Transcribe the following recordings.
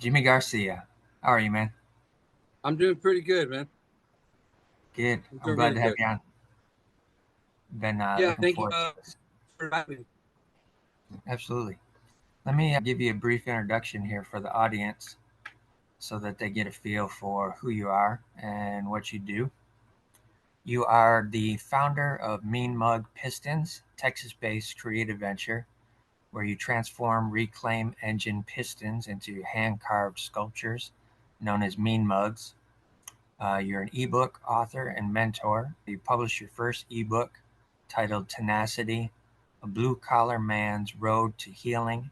Jimmy Garcia. How are you, man? I'm doing pretty good, man. Good. I'm I'm doing glad really to have good. you on. Been Yeah, looking thank you forward to this. for having me. Absolutely. Let me give you a brief introduction here for the audience so that they get a feel for who you are and what you do. You are the founder of Mean Mug Pistons, Texas based creative venture where you transform reclaim engine pistons into hand carved sculptures known as Mean Mugs. You're an ebook author and mentor. You published your first ebook titled Tenacity, A Blue Collar Man's Road to Healing,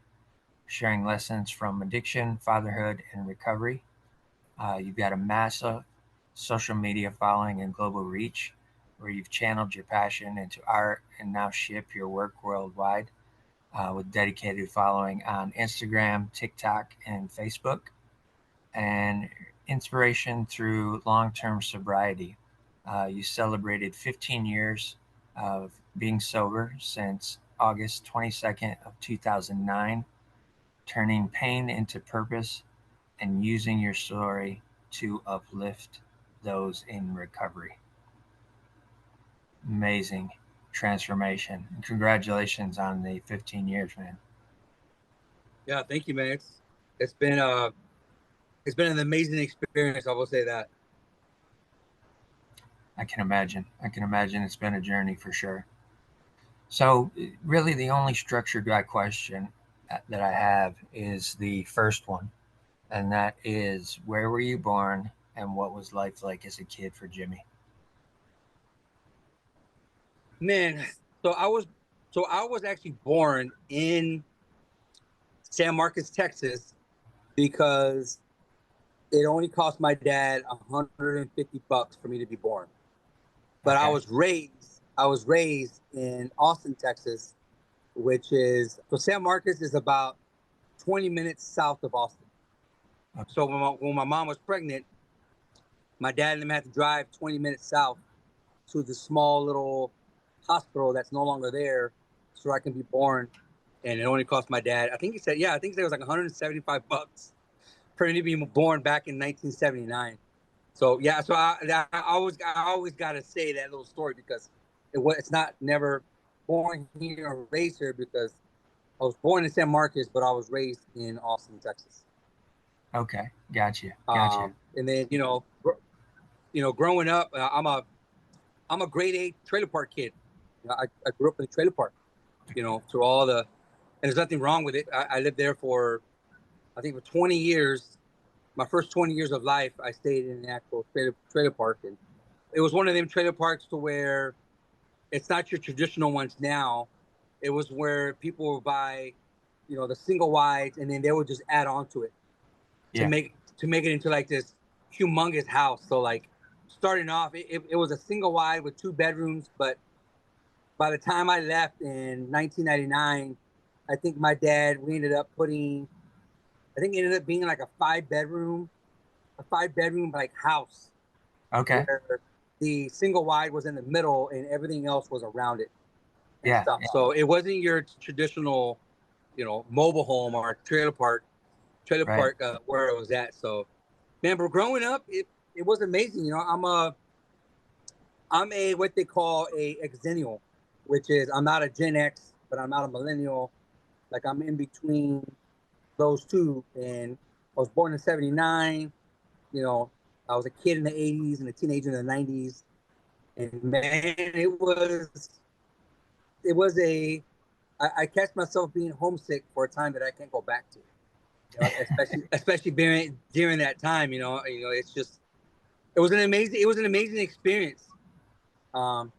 sharing lessons from addiction, fatherhood, and recovery. You've got a massive social media following and global reach where you've channeled your passion into art and now ship your work worldwide with dedicated following on Instagram, TikTok, and Facebook. And inspiration through long-term sobriety. You celebrated 15 years of being sober since August 22nd of 2009, turning pain into purpose and using your story to uplift those in recovery. Amazing transformation. And congratulations on the 15 years, man. Yeah, thank you, man. It's been an amazing experience. I will say that. I can imagine. I can imagine it's been a journey for sure. So, really, the only structured guy question that I have is the first one, and that is where were you born and what was life like as a kid for Jimmy? Man, so I was so I was actually born in San Marcos, Texas, because it only cost my dad $150 for me to be born. But Okay. I was raised in Austin, Texas, which is so San Marcos is about 20 minutes south of Austin. Okay. So when my mom was pregnant, my dad and them had to drive 20 minutes south to the small little hospital that's no longer there so I can be born. And it only cost my dad, I think he said it was like $175 for me to be born back in 1979. So yeah, so I always got to say that little story because it's not never born here or raised here, because I was born in San Marcos, but I was raised in Austin, Texas. Okay. Gotcha. Gotcha. And then growing up, I'm a grade 8 trailer park kid. I grew up in a trailer park. Through all the, and there's nothing wrong with it. I lived there for, I think, for 20 years. My first 20 years of life, I stayed in an actual trailer park, and it was one of them trailer parks to where it's not your traditional ones now. It was where people would buy, the single wides, and then they would just add on to it Yeah. to make it into like this humongous house. So like starting off, it was a single wide with 2 bedrooms, but by the time I left in 1999, I think my dad, we ended up putting, I think it ended up being like a 5 bedroom like house, Okay. where the single wide was in the middle and everything else was around it and Yeah. stuff. Yeah. So it wasn't your traditional, mobile home or trailer Right. park where it was at. So, man, but growing up, it was amazing. I'm a what they call a exennial, which is I'm not a Gen X, but I'm not a millennial. Like I'm in between those two. And I was born in '79. You know, I was a kid in the '80s and a teenager in the '90s. And man, it was I catch myself being homesick for a time that I can't go back to. Especially during that time. It's just it was an amazing experience. Um,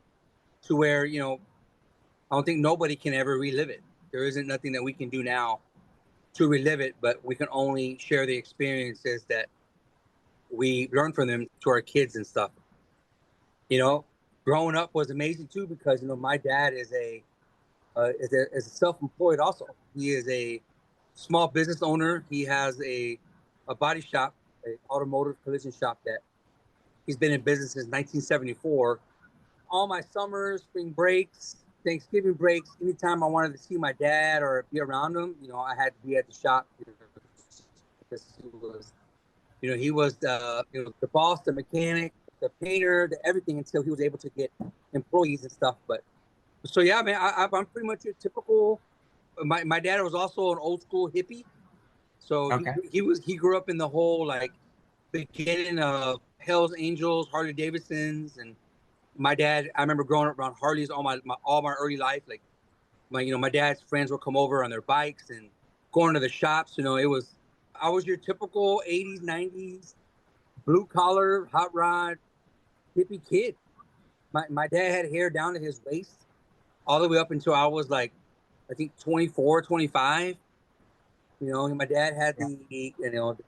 to where I don't think nobody can ever relive it. There isn't nothing that we can do now to relive it, but we can only share the experiences that we learn from them to our kids and stuff. You know, Growing up was amazing too, because my dad is a self-employed also. He is a small business owner. He has a body shop, a automotive collision shop that he's been in business since 1974. All my summers, spring breaks, Thanksgiving breaks, anytime I wanted to see my dad or be around him, I had to be at the shop, because he was the boss, the mechanic, the painter, the everything until he was able to get employees and stuff. But so yeah, man, I'm pretty much a typical. My dad was also an old school hippie, so Okay. he grew up in the whole like beginning of Hell's Angels, Harley Davidsons, and my dad. I remember growing up around Harleys all my early life. Like my dad's friends would come over on their bikes and going to the shops. I was your typical 80s, 90s blue collar, hot rod, hippie kid. My dad had hair down to his waist all the way up until I was like, I think 24, 25. My dad had the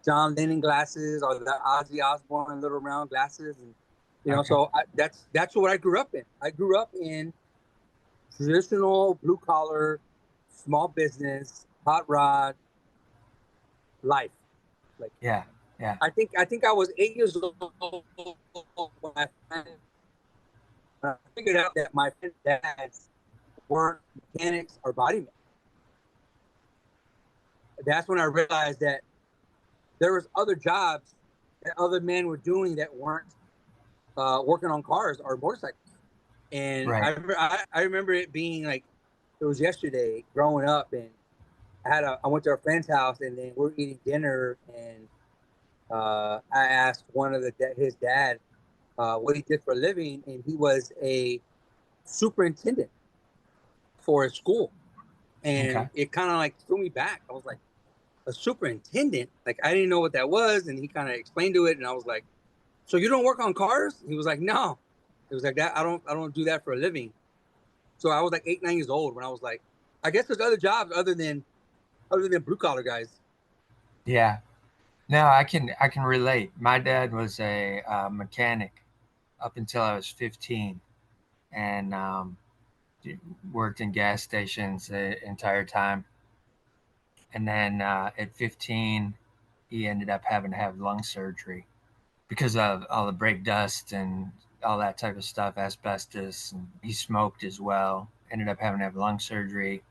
John Lennon glasses or the Ozzy Osbourne little round glasses. And, Okay. so that's what I grew up in. I grew up in traditional blue collar, small business, hot rod life. Like, Yeah. Yeah. I think I was 8 years old when I figured out that my dads weren't mechanics or body men. That's when I realized that there was other jobs that other men were doing that weren't working on cars or motorcycles. And Right. I remember it being like it was yesterday growing up, and I went to a friend's house, and then we're eating dinner, and I asked one of his dad what he did for a living, and he was a superintendent for a school, and Okay. it kind of like threw me back. I was like, a superintendent? Like I didn't know what that was, and he kind of explained to it, and I was like, so you don't work on cars? He was like, no. It was like that. I don't do that for a living. So I was like 8, 9 years old when I was like, I guess there's other jobs other than blue collar guys. Yeah. No, I can relate. My dad was a mechanic up until I was 15, and worked in gas stations the entire time. And then at 15, he ended up having to have lung surgery because of all the brake dust and all that type of stuff, asbestos. And he smoked as well. Ended up having to have lung surgery,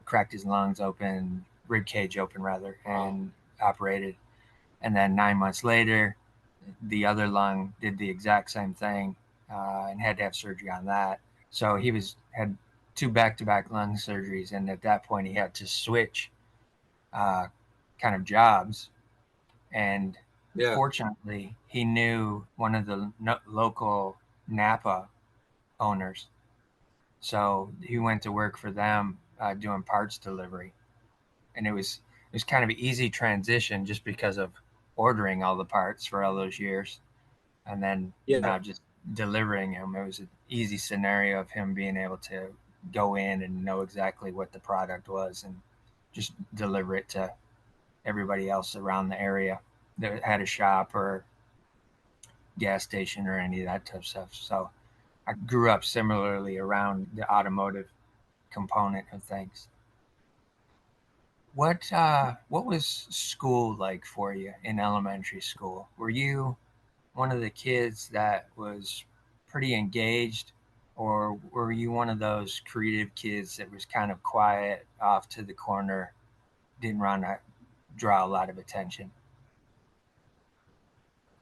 cracked his lungs open, rib cage open rather, and operated. And then 9 months later, the other lung did the exact same thing, and had to have surgery on that. So he had two back-to-back lung surgeries, and at that point he had to switch uh, kind of jobs. And Yeah, fortunately, he knew one of the local Napa owners, so he went to work for them doing parts delivery, and it was kind of an easy transition just because of ordering all the parts for all those years, and then yeah, now just delivering him. It was an easy scenario of him being able to go in and know exactly what the product was and just deliver it to everybody else around the area that had a shop or gas station or any of that type of stuff. So I grew up similarly around the automotive component of things. What was school like for you in elementary school? Were you one of the kids that was pretty engaged, or were you one of those creative kids that was kind of quiet, off to the corner, didn't want to draw a lot of attention?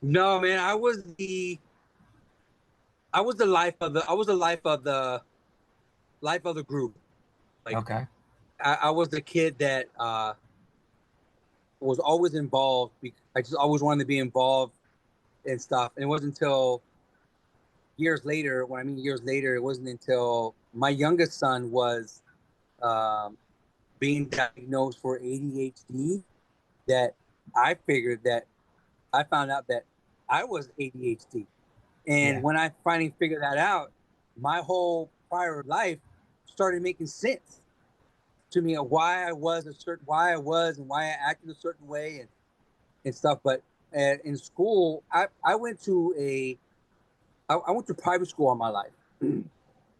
no, man, I was the life of the group. Like Okay. I was the kid that was always involved because I just always wanted to be involved and stuff. And it wasn't until years later, when I mean years later, it wasn't until my youngest son was um, being diagnosed for ADHD that I found out that I was ADHD. And Yeah. when I finally figured that out, my whole prior life started making sense to me of why I was and why I acted a certain way and stuff. But in school, I went to I went to private school all my life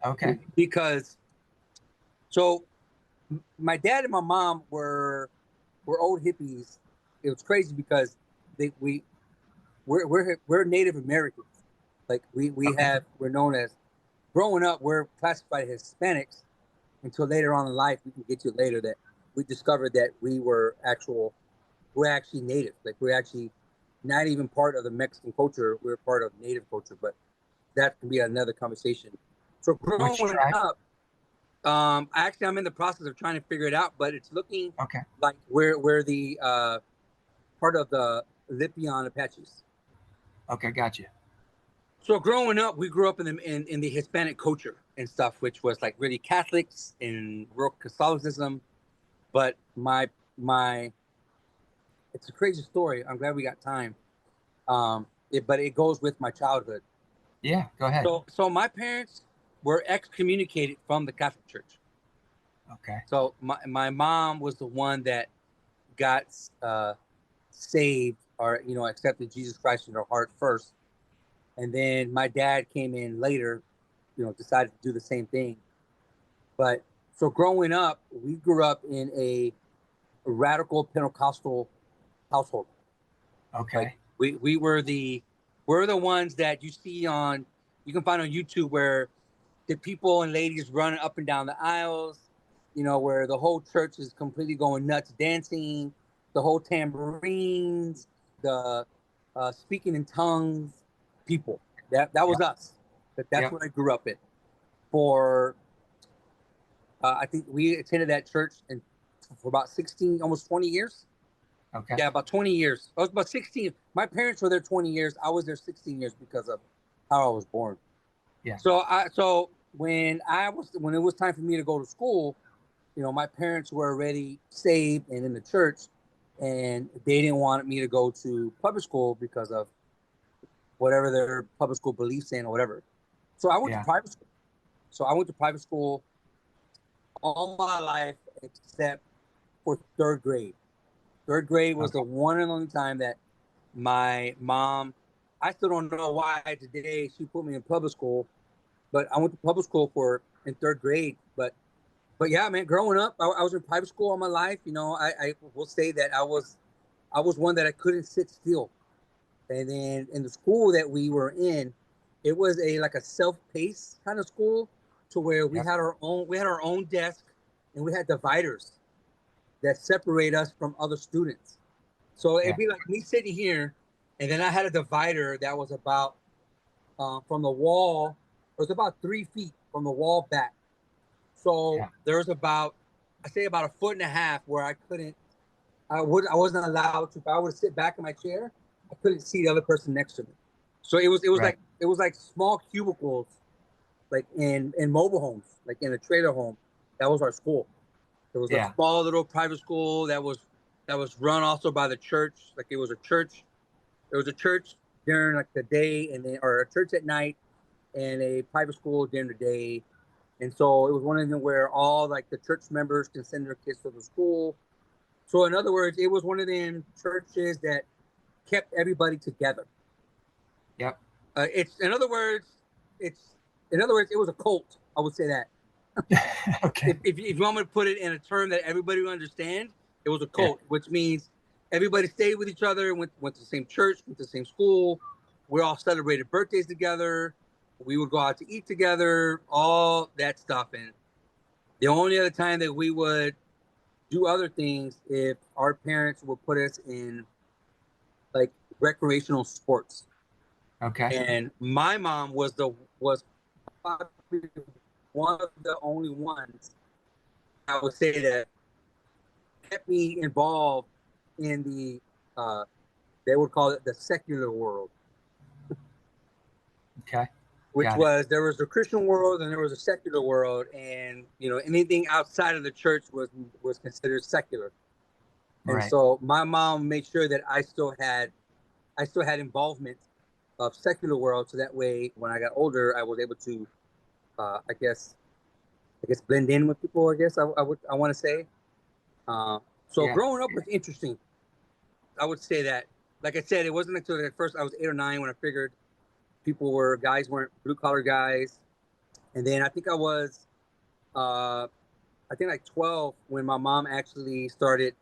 Okay. because so my dad and my mom were old hippies. It was crazy because they we're Native Americans. Like Okay. we're known as growing up we're classified as Hispanics until later on in life we can get to later that we discovered that we're actually native. Like we're actually not even part of the Mexican culture. We're part of native culture, but that can be another conversation. So Which growing tribe? up, actually I'm in the process of trying to figure it out, but it's looking Okay. like we're the part of the Lipion Apaches. Okay, gotcha. So growing up, we grew up in the Hispanic culture and stuff, which was like really Catholics and real Catholicism. But my it's a crazy story. I'm glad we got time. But it goes with my childhood. Yeah, go ahead. So my parents were excommunicated from the Catholic Church. Okay. So my mom was the one that got saved, or accepted Jesus Christ in her heart first, and then my dad came in later, decided to do the same thing. But so growing up, we grew up in a radical Pentecostal household. Like Okay. we're the ones that you can find on YouTube, where the people and ladies running up and down the aisles, where the whole church is completely going nuts dancing, the whole tambourines, the speaking in tongues, people. That was Yep. us. That's Yep. what I grew up in. For I think we attended that church for about 16, almost 20 years. Okay. Yeah, about 20 years. I was about 16. My parents were there 20 years. I was there 16 years because of how I was born. Yeah. So when it was time for me to go to school, my parents were already saved and in the church, and they didn't want me to go to public school because of whatever their public school beliefs in or whatever. So I went to Yeah. private school. So I went to private school all my life except for third grade. Third grade was Okay. the one and only time that my mom, I still don't know why today she put me in public school, but I went to public school in third grade. But yeah, man, growing up, I was in private school all my life. I will say that I was one that I couldn't sit still. And then in the school that we were in, it was like a self-paced kind of school, to where Yep. we had our own desk, and we had dividers that separate us from other students. So Yeah. it'd be like me sitting here, and then I had a divider that was about from the wall. It was about 3 feet from the wall back. So Yeah. there was I say about a foot and a half where I wasn't allowed to. If I would sit back in my chair, I couldn't see the other person next to me. So Right. it was like small cubicles, like in mobile homes, like in a trailer home. That was our school. It was a Yeah. small little private school that was run also by the church. Like it was a church. There was a church during like the day, or a church at night, and a private school during the day. And so it was one of them where all like the church members can send their kids to the school. So in other words, it was one of them churches that kept everybody together. Yep. It's in other words, it's in other words, it was a cult. I would say that. Okay. If you want me to put it in a term that everybody will understand, it was a Yeah. cult, which means everybody stayed with each other, went to the same church, went to the same school. We all celebrated birthdays together. We would go out to eat together, all that stuff. And the only other time that we would do other things, if our parents would put us in like recreational sports. Okay. And my mom was probably one of the only ones, I would say, that kept me involved in they would call it the secular world, Okay. which Got it. was, there was the Christian world and there was a secular world, and anything outside of the church was considered secular. And Right. so my mom made sure that I still had involvement of secular world, so that way when I got older, I was able to, I guess blend in with people. I guess I want to say. So Yeah. growing up was interesting. I would say that, like I said, it wasn't until at first I was 8 or 9 when I figured guys weren't blue collar guys, and then I think uh, I think like 12 when my mom actually started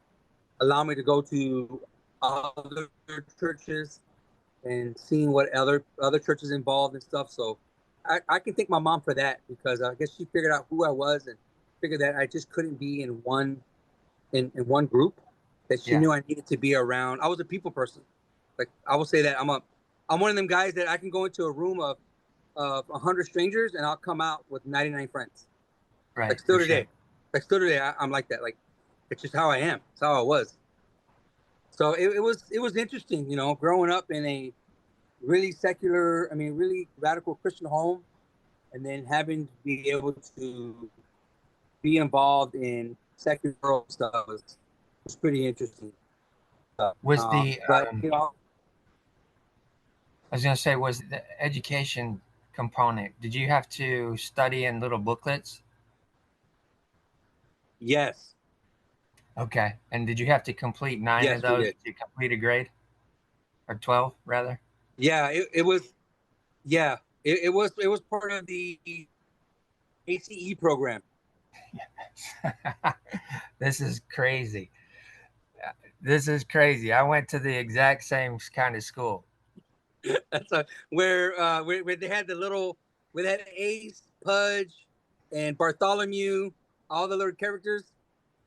allowing me to go to other churches and seeing what other churches involved and stuff. So I can thank my mom for that, because I guess she figured out who I was and figured that I just couldn't be in one group. that she Yeah. knew I needed to be around. I was a people person. Like I will say that I'm one of them guys that I can go into a room of 100 strangers and I'll come out with 99 friends. Like Right. still For sure. today, I'm like that. Like it's just how I am. It's how I was. So it was interesting, growing up in a really secular, really radical Christian home, and then having to be able to be involved in secular world stuff was pretty interesting. Was the But I was gonna say, was the education component? Did you have to study in little booklets? yes, Okay. And did you have to complete nine of yes, we those did. to complete a grade, or 12 rather? Yeah, it was. Yeah, it was part of the ACE program. This is crazy. This is crazy. I went to the exact same kind of school. That's where they had the little where they had Ace, Pudge, and Bartholomew, all the little characters.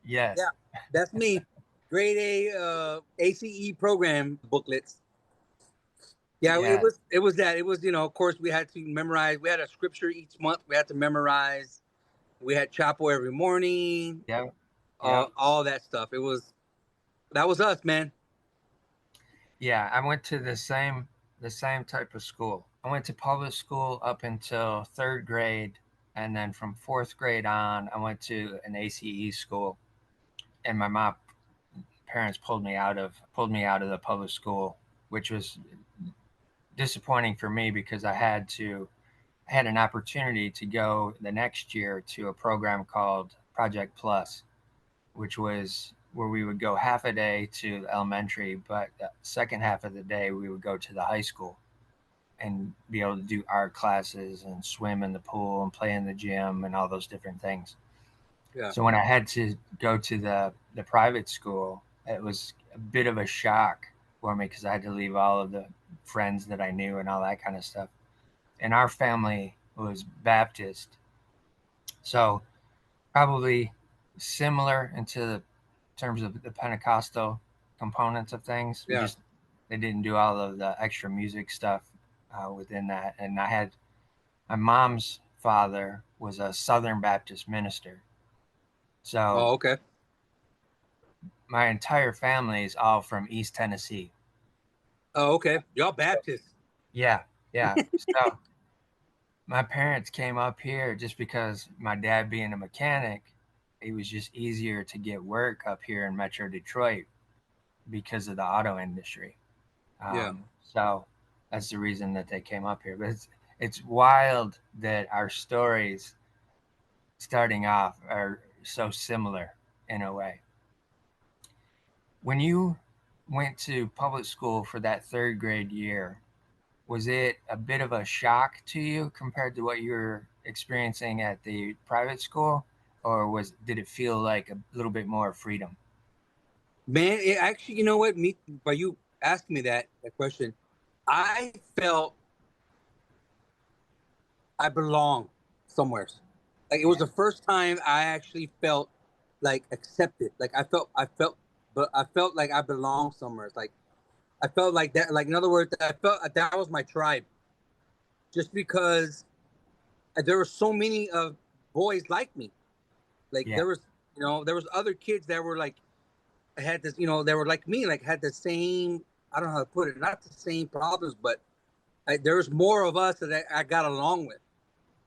Yeah, Yes. that's me. Grade A ACE program booklets. Yeah, it Yeah. was it was that. It was, of course we had to memorize. We had a scripture each month we had to memorize. We had chapel every morning, Yep. Yep. all that stuff. That was us, man. Yeah. I went to the same type of school. I went to public school up until third grade, and then from fourth grade on, I went to an ACE school. And my mom parents pulled me out of the public school, which was disappointing for me because I had an opportunity to go the next year to a program called Project Plus, which was where we would go half a day to elementary, but the second half of the day we would go to the high school and be able to do art classes and swim in the pool and play in the gym and all those different things. Yeah. So when I had to go to the private school, it was a bit of a shock for me because I had to leave all of the friends that I knew and all that kind of stuff. And our family was Baptist, so probably similar into the terms of the Pentecostal components of things. We Yeah. just they didn't do all of the extra music stuff within that. And I had my mom's father was a Southern Baptist minister, so Oh, okay. my entire family is all from East Tennessee. Oh, okay. Y'all Baptist. Yeah, yeah. So my parents came up here just because my dad being a mechanic, it was just easier to get work up here in Metro Detroit because of the auto industry. Yeah. So that's the reason that they came up here. But it's wild that our stories starting off are so similar in a way. When you went to public school for that third grade year, was it a bit of a shock to you compared to what you were experiencing at the private school, or was did it feel like a little bit more freedom? Man, it actually, you know what? Me, by you asking me that question, I felt I belong somewhere. Like it was Yeah, the first time I actually felt like accepted. Like but I felt like I belonged somewhere. It's like I felt like that. Like in other words, I felt that was my tribe. Just because there were so many of boys like me. Like yeah, there was other kids that were like had this, they were like me, like had the same. I don't know how to put it. Not the same problems, but there was more of us that I got along with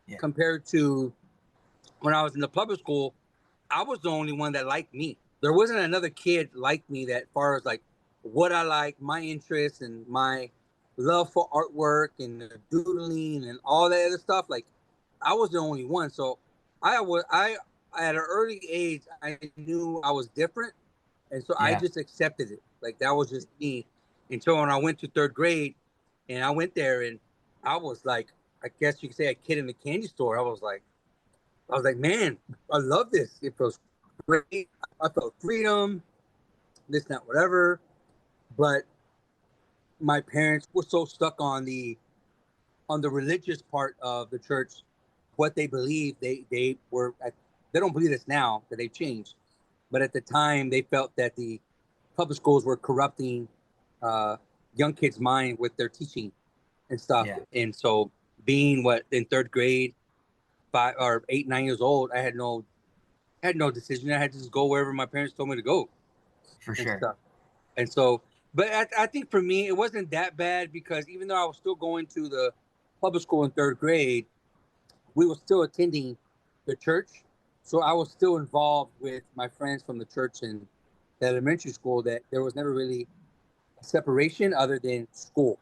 yeah, compared to when I was in the public school. I was the only one that liked me. There wasn't another kid like me that far as like what I like, my interests and my love for artwork and doodling and all that other stuff. Like I was the only one. So I at an early age I knew I was different, and so I yeah. just accepted it. Like that was just me. Until when I went to third grade and I went there and I was like, I guess you could say a kid in the candy store. I was like, man, I love this. It feels great. I felt freedom, this, that, whatever. But my parents were so stuck on the religious part of the church, what they believed. They don't believe this now that they've changed. But at the time, they felt that public schools were corrupting young kids' mind with their teaching and stuff. Yeah. And so, being in third grade, 5 or 8, 9 years old, I had no decision. I had to just go wherever my parents told me to go For and sure. stuff. And so, but I think for me, it wasn't that bad because even though I was still going to the public school in third grade, we were still attending the church. So I was still involved with my friends from the church and the elementary school. That there was never really a separation other than school.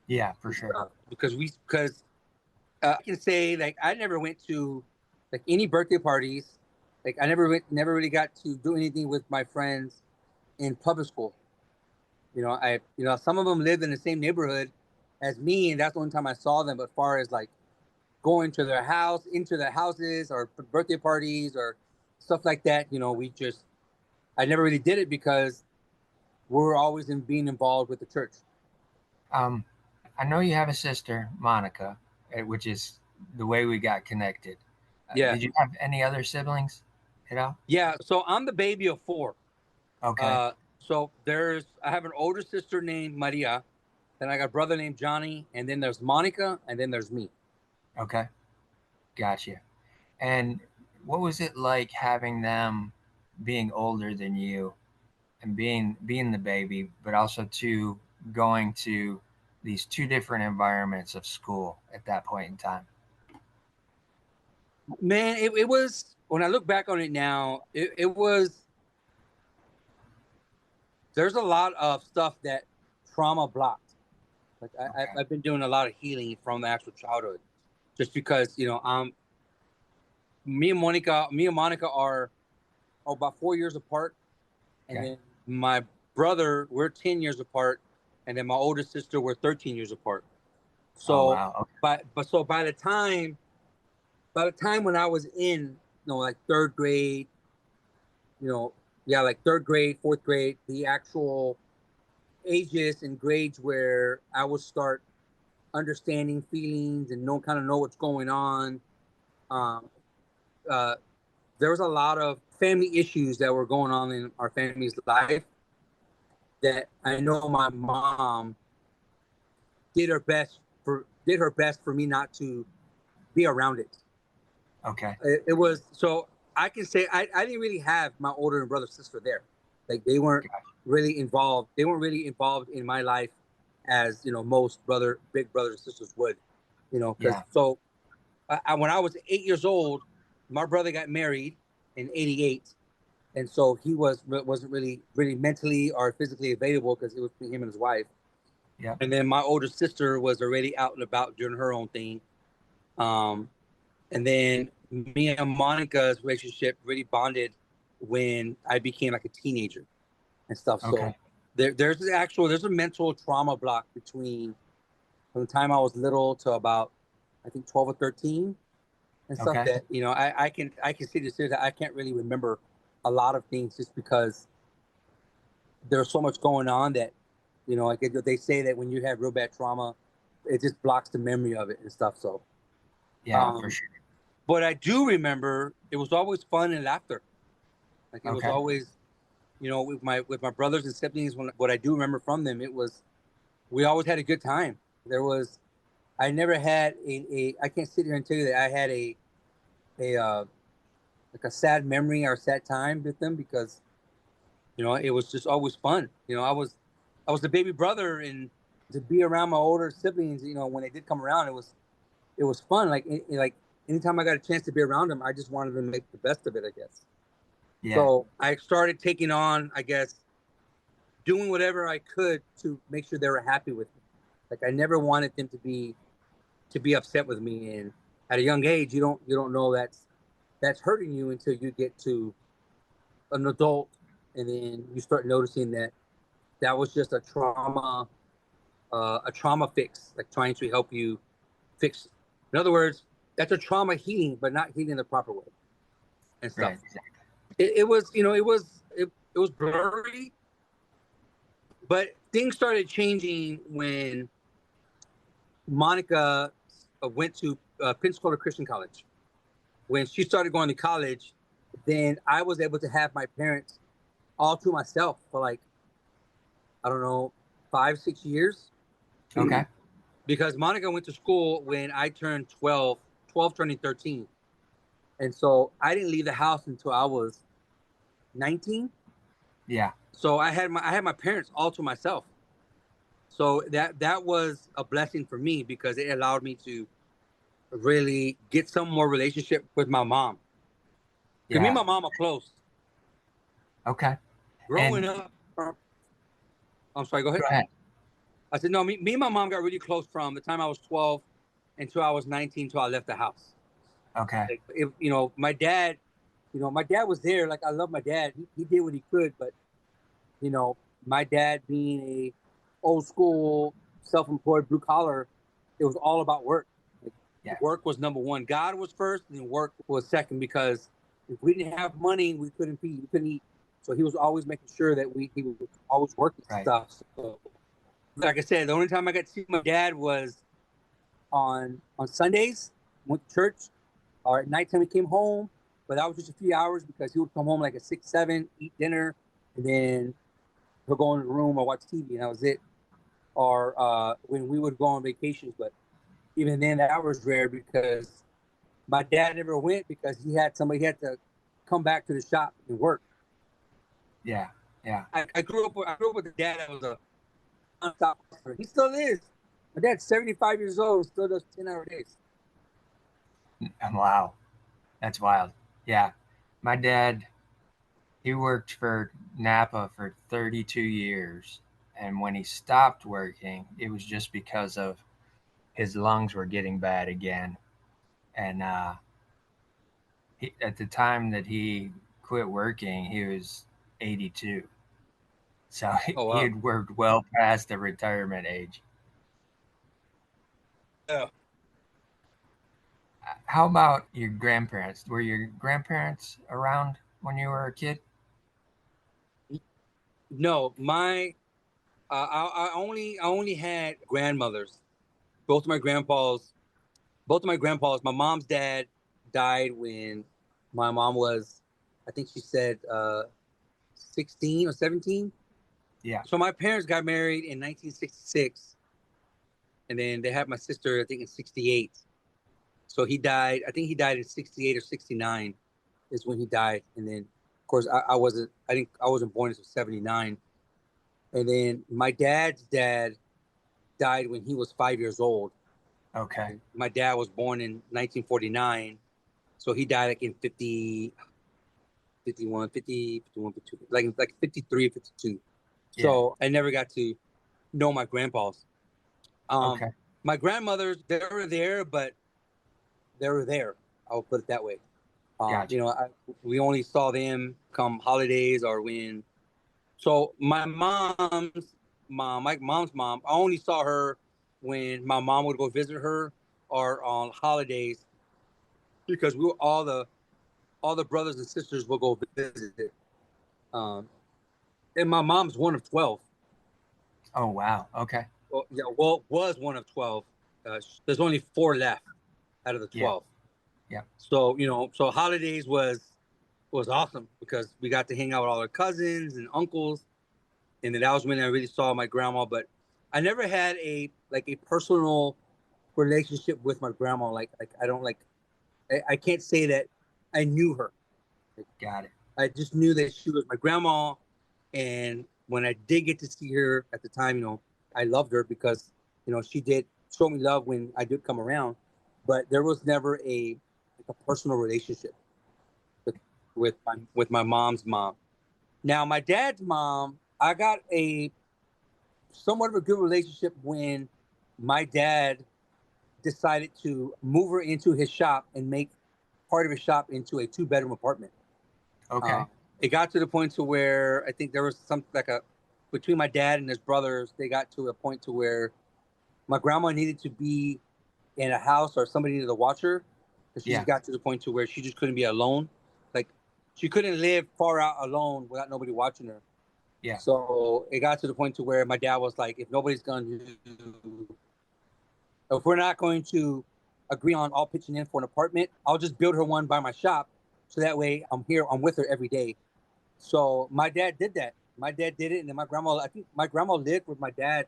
Yeah, for sure. Because I can say like I never went to like any birthday parties. Like I never really got to do anything with my friends in public school. Some of them lived in the same neighborhood as me, and that's the only time I saw them. But far as like going to their house, into their houses, or birthday parties, or stuff like that, I never really did it because we were always being involved with the church. Um, I know you have a sister, Monica, which is the way we got connected. Yeah, Did you have any other siblings at all? yeah. So I'm the baby of 4. Okay. So I have an older sister named Maria, then I got a brother named Johnny, and then there's Monica, and then there's me. Okay. Gotcha. And what was it like having them being older than you and being the baby, but also going to these two different environments of school at that point in time? Man, it was, when I look back on it now, it was, there's a lot of stuff that trauma blocked. Like Okay. I've been doing a lot of healing from the actual childhood, just because me and Monica are about 4 years apart, and Okay. then my brother, we're 10 years apart, and then my older sister, we're 13 years apart. Oh So, wow. Okay. so by the time when I was in, like third grade, like third grade, fourth grade, the actual ages and grades where I would start understanding feelings and know what's going on. Um, uh, there was a lot of family issues that were going on in our family's life that I know my mom did her best for me not to be around it. Okay. It was, so I can say I didn't really have my older brother sister there. Like they weren't Gotcha. really involved. They weren't really involved in my life as most big brothers and sisters would. Because Yeah. when I was 8 years old, my brother got married in '88, and so he wasn't really mentally or physically available because it was between him and his wife. Yeah. And then my older sister was already out and about doing her own thing. Um, and then me and Monica's relationship really bonded when I became like a teenager and stuff. So Okay. there's a mental trauma block between from the time I was little to about I think 12 or 13 and stuff Okay. that I can sit here that I can't really remember a lot of things just because there's so much going on that like they say that when you have real bad trauma, it just blocks the memory of it and stuff. So Yeah, for um, sure. but I do remember it was always fun and laughter. Like it was Okay. always with my brothers and siblings. What I do remember from them, it was we always had a good time. I never had I can't sit here and tell you that I had a like a sad memory or sad time with them because it was just always fun. I was the baby brother, and to be around my older siblings, when they did come around, it was fun. Like anytime I got a chance to be around them, I just wanted to make the best of it, I guess. Yeah. So I started taking on, I guess, doing whatever I could to make sure they were happy with me. Like I never wanted them to be upset with me. And at a young age, you don't know that's hurting you until you get to an adult, and then you start noticing that that was just a trauma fix, like trying to help you fix. In other words, that's a trauma healing, but not healing the proper way and stuff. Right. Exactly. It was, it was blurry, but things started changing when Monica went to Pensacola Christian College. When she started going to college, then I was able to have my parents all to myself for like, I don't know, 5, 6 years. Okay. Because Monica went to school when I turned 12 turning 13. And so I didn't leave the house until I was 19. Yeah. So I had my parents all to myself. So that was a blessing for me because it allowed me to really get some more relationship with my mom. Because me and Yeah. my mom are close. Okay. Growing And up, I'm sorry, go ahead. go ahead. I said, no, me and my mom got really close from the time I was 12 until I was 19, until I left the house. Okay. Like, my dad was there. Like, I love my dad. He did what he could, but, my dad being a old school, self-employed blue collar, it was all about work. Like, Yeah. work was number one. God was first, and then work was second, because if we didn't have money, we couldn't feed, we couldn't eat. So he was always making sure that he was always working Right. stuff. So, like I said, the only time I got to see my dad was on Sundays. Went to church, or at nighttime he came home, but that was just a few hours because he would come home like at 6, 7, eat dinner, and then he'll go in the room or watch TV, and that was it. Or when we would go on vacations, but even then that was rare because my dad never went because he had to come back to the shop and work. Yeah. Yeah. I grew up with a dad that was a nonstop hustler. He still is. My dad's 75 years old, still does 10-hour days. Wow. That's wild. Yeah. My dad, he worked for Napa for 32 years. And when he stopped working, it was just because of his lungs were getting bad again. And at the time that he quit working, he was 82. So Oh he wow. had worked well past the retirement age. Yeah. How about your grandparents? Were your grandparents around when you were a kid? No, my I only had grandmothers. Both of my grandpas, my mom's dad died when my mom was, I think she said 16 or 17. Yeah. So my parents got married in 1966, and then they had my sister, I think, in 68. So he died. I think he died in 68 or 69 is when he died. And then, of course, I wasn't born until 79. And then my dad's dad died when he was 5 years old. Okay. My dad was born in 1949, so he died like in 50, 51, 50, 51, 52, like 53, 52. Yeah. So I never got to know my grandpas. Um, Okay. my grandmothers, they were there, but they were there. I will put it that way. Gotcha. We only saw them come holidays or when. So my mom's mom, I only saw her when my mom would go visit her or on holidays, because we were all the brothers and sisters will go visit. Um, and my mom's one of 12. Oh wow. Okay. Well, yeah, well, was one of 12. There's only 4 left out of the Yeah. 12. Yeah. So so holidays was awesome because we got to hang out with all our cousins and uncles, and then that was when I really saw my grandma. But I never had a personal relationship with my grandma. Like I don't I can't say that I knew her. Got it. I just knew that she was my grandma, and when I did get to see her at the time, I loved her because she did show me love when I did come around, but there was never a personal relationship with my mom's mom. Now my dad's mom, I got a somewhat of a good relationship when my dad decided to move her into his shop and make part of his shop into a 2-bedroom apartment. Okay. Uh, it got to the point to where I think there was some between my dad and his brothers, they got to a point to where my grandma needed to be in a house or somebody needed to watch her, because she Yeah. just got to the point to where she just couldn't be alone. Like, she couldn't live far out alone without nobody watching her. Yeah. So it got to the point to where my dad was like, if we're not going to agree on all pitching in for an apartment, I'll just build her one by my shop. So that way I'm with her every day. So my dad did that. My dad did it, and then my grandma. I think my grandma lived with my dad.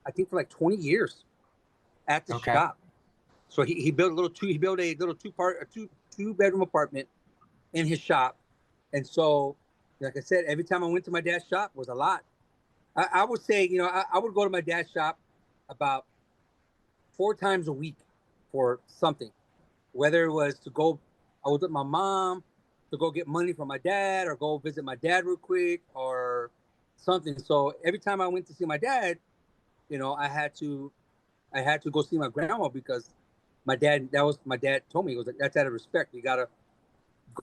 I think for like 20 years at the Okay. shop. So he built a little two bedroom apartment in his shop, and so like I said, every time I went to my dad's shop was a lot. I would say, I would go to my dad's shop about 4 times a week for something, whether it was to go, I was with my mom to go get money from my dad or go visit my dad real quick or something. So every time I went to see my dad, I had to go see my grandma because my dad told me, he was like, that's out of respect. You gotta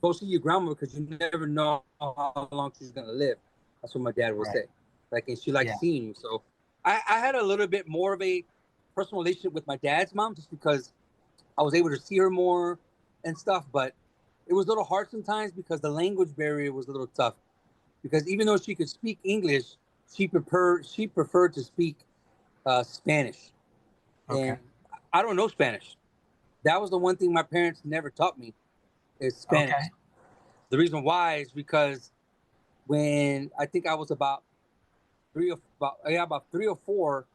go see your grandma because you never know how long she's gonna live. That's what my dad would Right. say. Like, and she likes Yeah. seeing you. So I had a little bit more of a personal relationship with my dad's mom just because I was able to see her more and stuff. But it was a little hard sometimes because the language barrier was a little tough. Because even though she could speak English, she preferred to speak Spanish, Okay. and I don't know Spanish. That was the one thing my parents never taught me is Spanish. Okay. The reason why is because when I think I was about 3 or 4,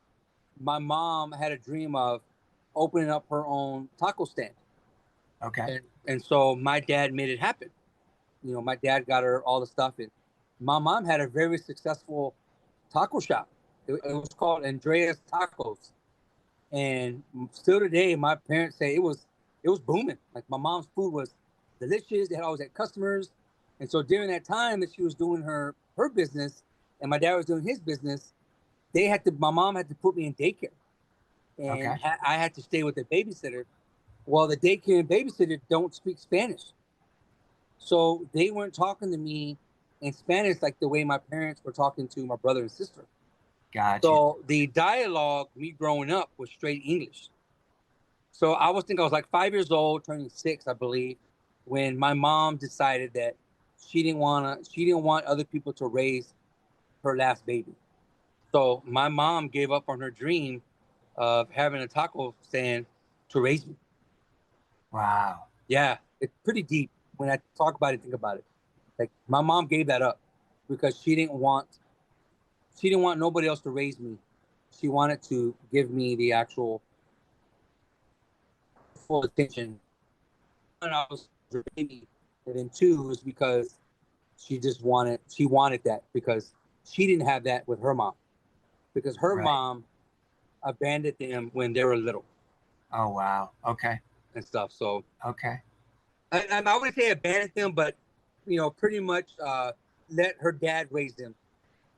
my mom had a dream of opening up her own taco stand, Okay. and so my dad made it happen. My dad got her all the stuff, and my mom had a very successful taco shop. It was called Andrea's Tacos, and still today, my parents say it was booming. Like my mom's food was delicious. They had always had customers, and so during that time that she was doing her business, and my dad was doing his business, my mom had to put me in daycare, and Okay. I had to stay with the babysitter. Well, the daycare and babysitter don't speak Spanish, so they weren't talking to me in Spanish like the way my parents were talking to my brother and sister. Gotcha. So the dialogue, me growing up, was straight English. So I was like 5 years old, turning 6, I believe, when my mom decided that she didn't want other people to raise her last baby. So my mom gave up on her dream of having a taco stand to raise me. Wow. Yeah, it's pretty deep when I talk about it, think about it. Like my mom gave that up because she didn't want nobody else to raise me. She wanted to give me the actual full attention. And I was a baby, and then two was because she wanted that because she didn't have that with her mom because her Right. mom abandoned them when they were little Oh, wow. Okay. and stuff. So Okay. I wouldn't say abandoned them, but pretty much let her dad raise them.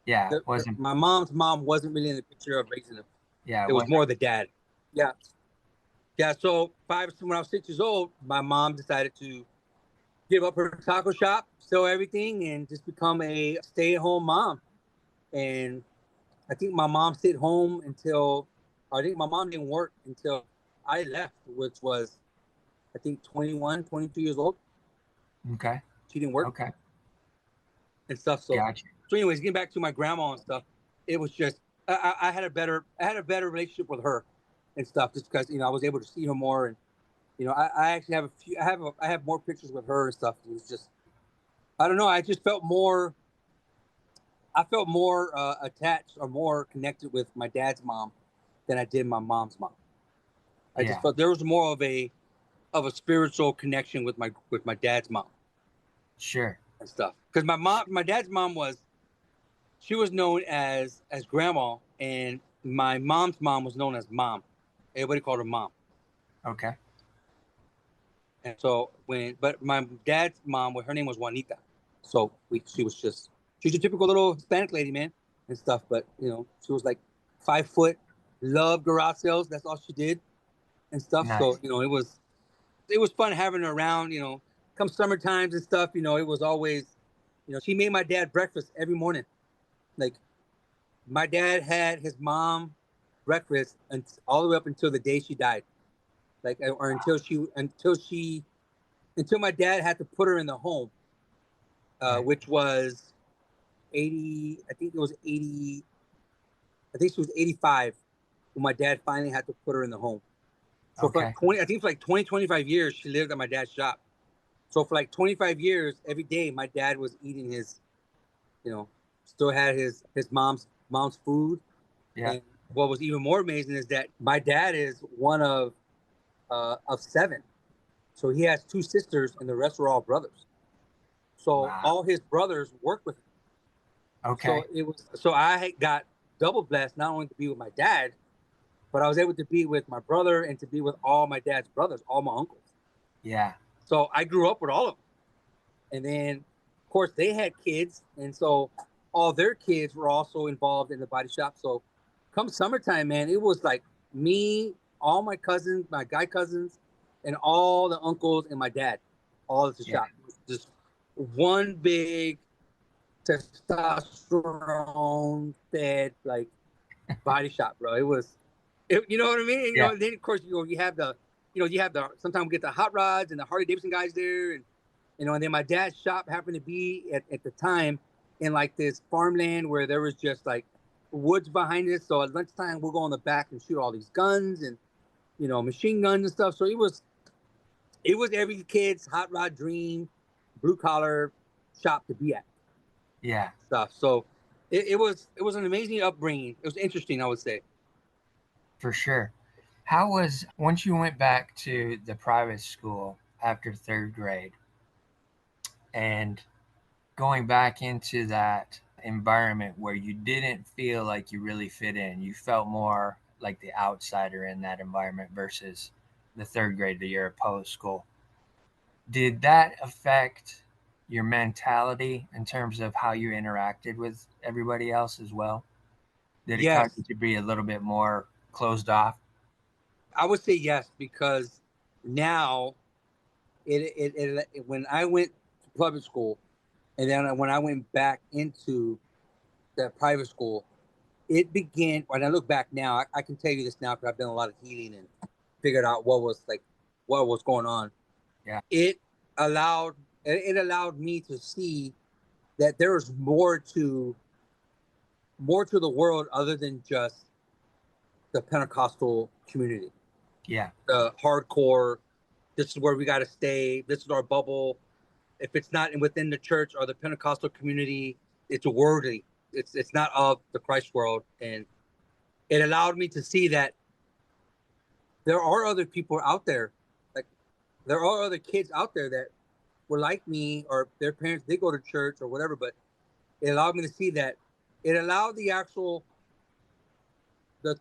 Yeah. Wasn't, My mom's mom wasn't really in the picture of raising them. yeah. It was Wasn't, more the dad. Yeah, yeah. So when I was 6 years old, my mom decided to give up her taco shop, sell everything, and just become a stay-at-home mom. And I think my mom stayed home until I think my mom didn't work until I left, which was I think 21, 22 years old. okay. She didn't work Okay. and stuff. Gotcha. So anyways, getting back to my grandma and stuff, it was just I had a better relationship with her and stuff just because I was able to see her more and I actually have a few I have more pictures with her and stuff. It was just I don't know. I felt more attached or more connected with my dad's mom than I did my mom's mom. I just Yeah. felt there was more of a spiritual connection with my dad's mom Sure. and stuff. Because my dad's mom she was known as grandma, and my mom's mom was known as mom. Everybody called her mom. Okay. And so but my dad's mom, her name was Juanita. So she's a typical little Hispanic lady, man, and stuff. But she was like 5 foot, loved garage sales. That's all she did and stuff. So Nice. it was fun having her around. Come summer times and stuff. It was always, she made my dad breakfast every morning. Like my dad had his mom breakfast and all the way up until the day she died. Like or until my dad had to put her in the home, Right. which was 80. I think it was 80. I think she was 85 when my dad finally had to put her in the home. So for like Okay. 20, I think for like 20, 25 years, she lived at my dad's shop. So for like 25 years, every day my dad was eating his, you know, still had his mom's food. Yeah. And what was even more amazing is that my dad is one of seven. So he has two sisters, and the rest were all brothers. So Wow. all his brothers worked with him. So Okay. it was so I got double blessed, not only to be with my dad, but I was able to be with my brother and to be with all my dad's brothers, all my uncles. Yeah. So I grew up with all of them. And then, of course, they had kids, and so all their kids were also involved in the body shop. So come summertime, man, it was like me, all my cousins, my guy cousins, and all the uncles and my dad, all at the Yeah. shop. It was just one big testosterone fed like body shop, bro. You know what I mean? Yeah. Then of course you have the sometimes we get the hot rods and the Harley Davidson guys there, and and then my dad's shop happened to be at the time in like this farmland where there was just like woods behind it. So at lunchtime we'll go in the back and shoot all these guns and machine guns and stuff. So it was every kid's hot rod dream, blue collar shop to be at Yeah. stuff. So it was an amazing upbringing. It was interesting, I would say. For sure. How was once you went back to the private school after third grade and going back into that environment where you didn't feel like you really fit in? You felt more like the outsider in that environment versus the third grade, the year of post school. Did that affect your mentality in terms of how you interacted with everybody else as well? Did it cause you Yes, to be a little bit more closed off? I would say yes because now when I went to public school and then when I went back into that private school, it began. When I look back now, I can tell you this now because I've done a lot of healing and figured out what was going on. Yeah. It allowed me to see that there was more to the world other than just the Pentecostal community, Yeah. the hardcore. This is where we got to stay. This is our bubble. If it's not within the church or the Pentecostal community, it's worldly. It's not of the Christ world, and it allowed me to see that there are other people out there, like there are other kids out there that were like me, or their parents did go to church or whatever. But it allowed me to see that it allowed the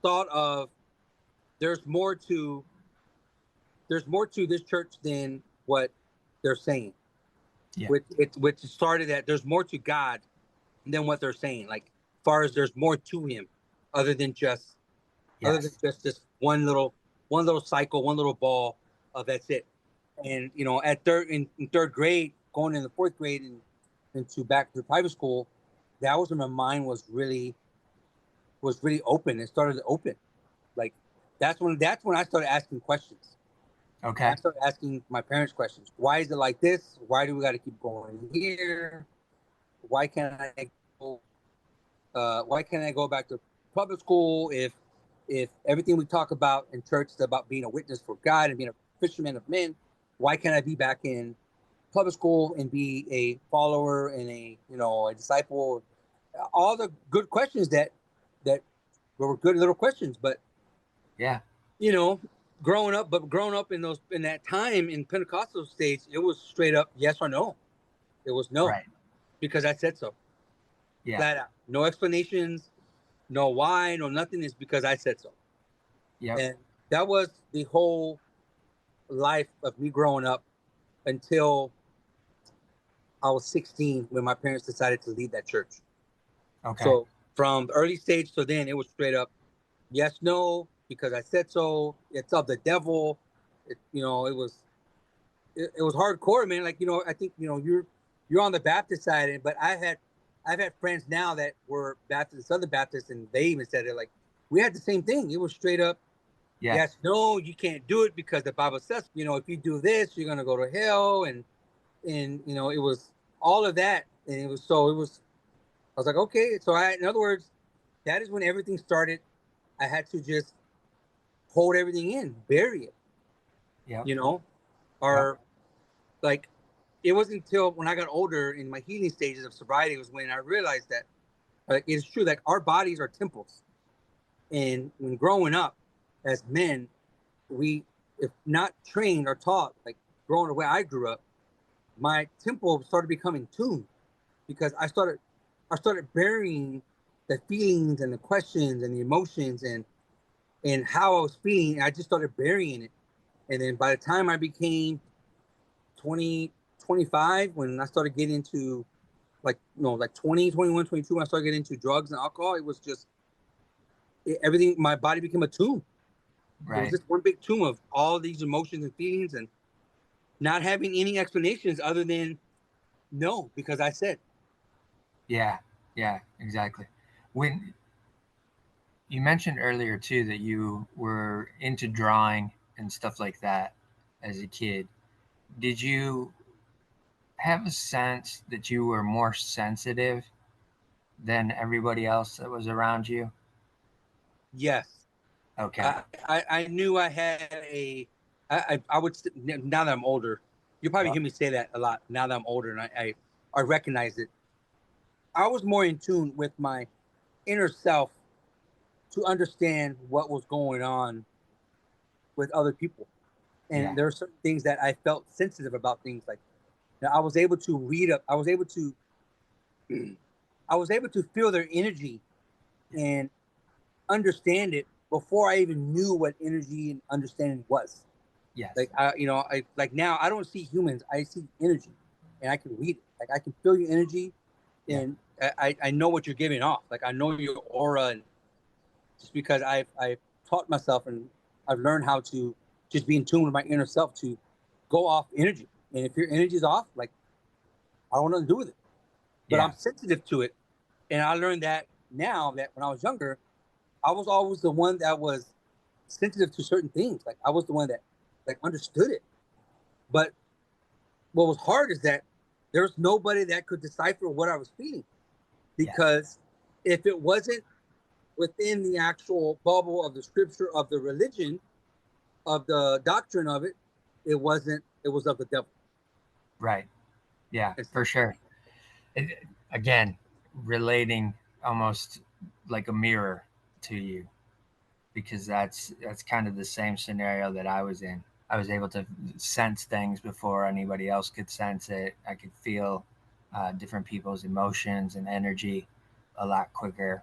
thought of there's more to there's more to this church than what they're saying. Yeah. Which started that there's more to God than what they're saying. Like, as far as there's more to Him, other than just Yes. this one little cycle, one little ball. That's it. And at in third grade, going in the fourth grade and into back to private school, that was when my mind was really open. It started to open. Like that's when I started asking questions. I Okay. started asking my parents questions. Why is it like this? Why do we got to keep going here? Why can't I go? Why can't I go back to public school if everything we talk about in church is about being a witness for God and being a fisherman of men? Why can't I be back in public school and be a follower and a disciple? All the good questions that were good little questions, but Yeah. you know, growing up in that time in Pentecostal stage, it was straight up yes or no. It was no Right. because I said so, Yeah. flat out. No explanations, no why, no nothing. Is because I said so, Yep. and that was the whole life of me growing up until I was 16 when my parents decided to leave that church. Okay. So from the early stage to then, it was straight up yes, no, because I said so. It's of the devil. It was hardcore, man. Like I think you're on the Baptist side, but I've had friends now that were Baptist, Southern Baptist, and they even said it. Like we had the same thing. It was straight up Yeah. yes, no, you can't do it because the Bible says if you do this, you're gonna go to hell, and it was all of that, and it was. I was like, okay, so in other words, that is when everything started. I had to just hold everything in, bury it, Yep. you know, Yep. or like it wasn't until when I got older in my healing stages of sobriety was when I realized that it's true. Like our bodies are temples, and when growing up as men, we, if not trained or taught, like growing the way I grew up, my temple started becoming tuned because I started burying the feelings and the questions and the emotions and how I was feeling. I just started burying it. And then by the time I became 20, 25, when I started getting into like 20, 21, 22, when I started getting into drugs and alcohol, it was just everything. My body became a tomb. It was Right. just one big tomb of all these emotions and feelings and not having any explanations other than no, because I said, Yeah. Yeah. Exactly. When you mentioned earlier too that you were into drawing and stuff like that as a kid, did you have a sense that you were more sensitive than everybody else that was around you? yes. Okay. I knew I had I would, now that I'm older, you probably Yep. hear me say that a lot now that I'm older and I recognize it. I was more in tune with my inner self to understand what was going on with other people. And Yeah. there are certain things that I felt sensitive about, things like now I was able to read up, I was able to feel their energy and understand it before I even knew what energy and understanding was. Yes. Like I like now I don't see humans, I see energy, and I can read it. Like I can feel your energy, Yeah. and I know what you're giving off. Like I know your aura, and just because I've taught myself and I've learned how to just be in tune with my inner self to go off energy. And if your energy is off, like I don't want nothing to do with it. But I'm Yeah. sensitive to it, and I learned that now that when I was younger, I was always the one that was sensitive to certain things. Like I was the one that like understood it. But what was hard is that there was nobody that could decipher what I was feeling, Yes. because if it wasn't within the actual bubble of the scripture of the religion of the doctrine of it, it wasn't. It was of the devil. Right. Yeah, It's for not. sure. It, again, relating almost like a mirror to you because that's kind of the same scenario that I was in. I was able to sense things before anybody else could sense it. I could feel different people's emotions and energy a lot quicker.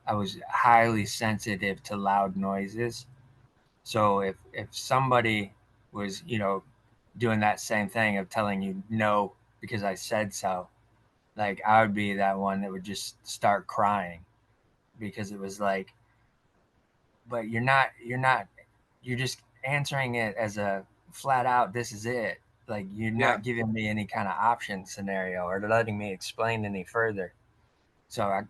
I was highly sensitive to loud noises. So if somebody was, doing that same thing of telling you no because I said so, like I would be that one that would just start crying because it was like, but you're just answering it as a flat out this is it. Like you're Yeah, not giving me any kind of option scenario or letting me explain any further. So I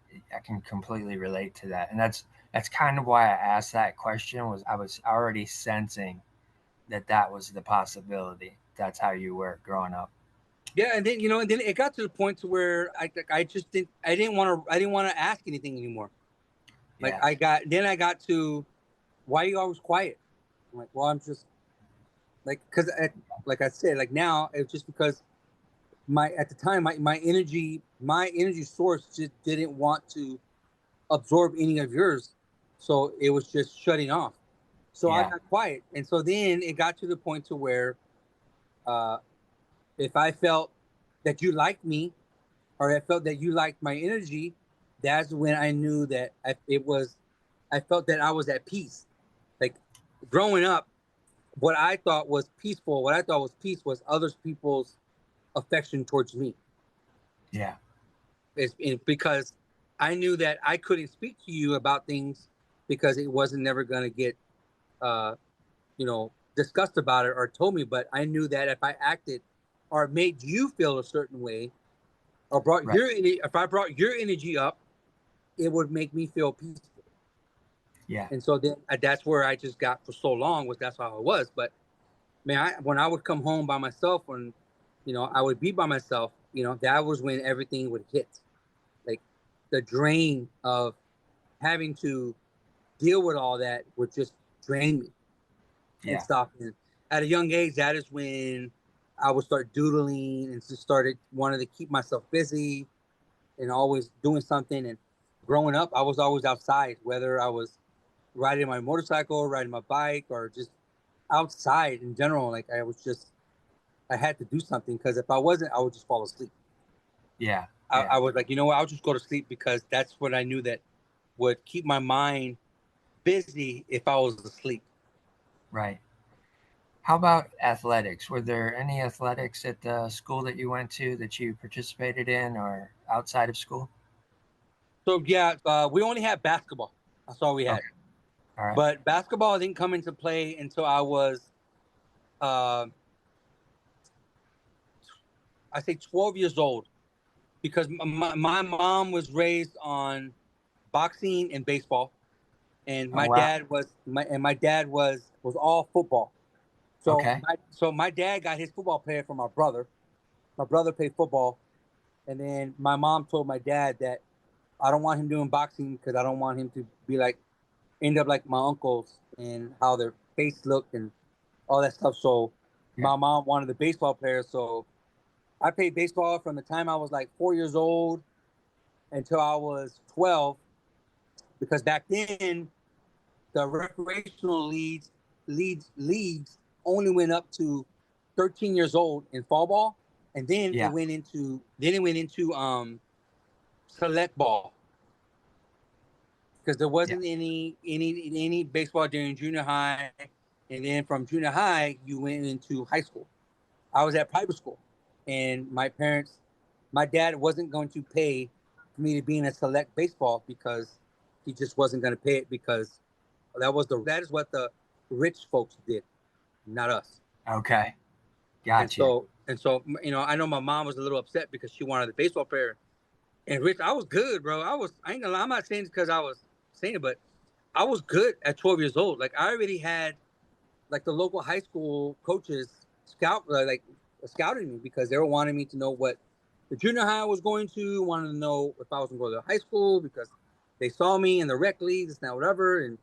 can completely relate to that. And that's kind of why I asked that question was I was already sensing that that was the possibility. That's how you were growing up. yeah, and then and then it got to the point to where I just I didn't want to ask anything anymore. Like Yeah. I got to, why are you always quiet? I'm like, well, I'm just like, because like I said, like now it's just because my at the time my energy source just didn't want to absorb any of yours, so it was just shutting off. So I Yeah. got quiet, and so then it got to the point to where uh, if I felt that you liked me, or I felt that you liked my energy, that's when I knew that I felt that I was at peace. Like growing up, what I thought was peaceful, what I thought was peace was others people's affection towards me. Yeah. Because I knew that I couldn't speak to you about things because it wasn't never going to get, uh, discussed about it or told me. But I knew that if I acted or made you feel a certain way, or Right. if I brought your energy up, it would make me feel peaceful. Yeah. And so then that's where I just got for so long, was that's how I was. But man, when I would come home by myself, when I would be by myself, that was when everything would hit. Like the drain of having to deal with all that would just drain me and Yeah. stuff. And at a young age, that is when I would start doodling and just started wanting to keep myself busy and always doing something. And growing up, I was always outside, whether I was riding my motorcycle, riding my bike, or just outside in general. Like I had to do something because if I wasn't, I would just fall asleep. Yeah. I was like, you know what, I'll just go to sleep because that's what I knew that would keep my mind busy if I was asleep. Right. How about athletics? Were there any athletics at the school that you went to that you participated in or outside of school? So yeah, we only had basketball. That's all we had. Okay. All right. But basketball didn't come into play until I was, uh, I say, 12 years old, because my mom was raised on boxing and baseball, and Oh, my wow. dad was my dad was all football. So Okay. my dad got his football player from my brother. My brother played football, and then my mom told my dad that I don't want him doing boxing because I don't want him to be like end up like my uncles and how their face looked and all that stuff. So Yeah. my mom wanted the baseball player. So I played baseball from the time I was like 4 years old until I was 12, because back then the recreational leagues only went up to 13 years old in fall ball, and Yeah. then it went into select ball, because there Yeah. wasn't any baseball during junior high, and then from junior high you went into high school. I was at private school, and my dad wasn't going to pay for me to be in a select baseball because he just wasn't going to pay it, because that is what the rich folks did, not us. Okay. And Gotcha. so I know my mom was a little upset because she wanted the baseball player. And Rich, I was good, bro. I ain't gonna lie, I'm not saying because I was saying it, but I was good at 12 years old. Like I already had like the local high school coaches scouting me because they were wanting me to know what the junior high I was going to, wanted to know if I was going to go to high school because they saw me in the rec leagues and whatever. And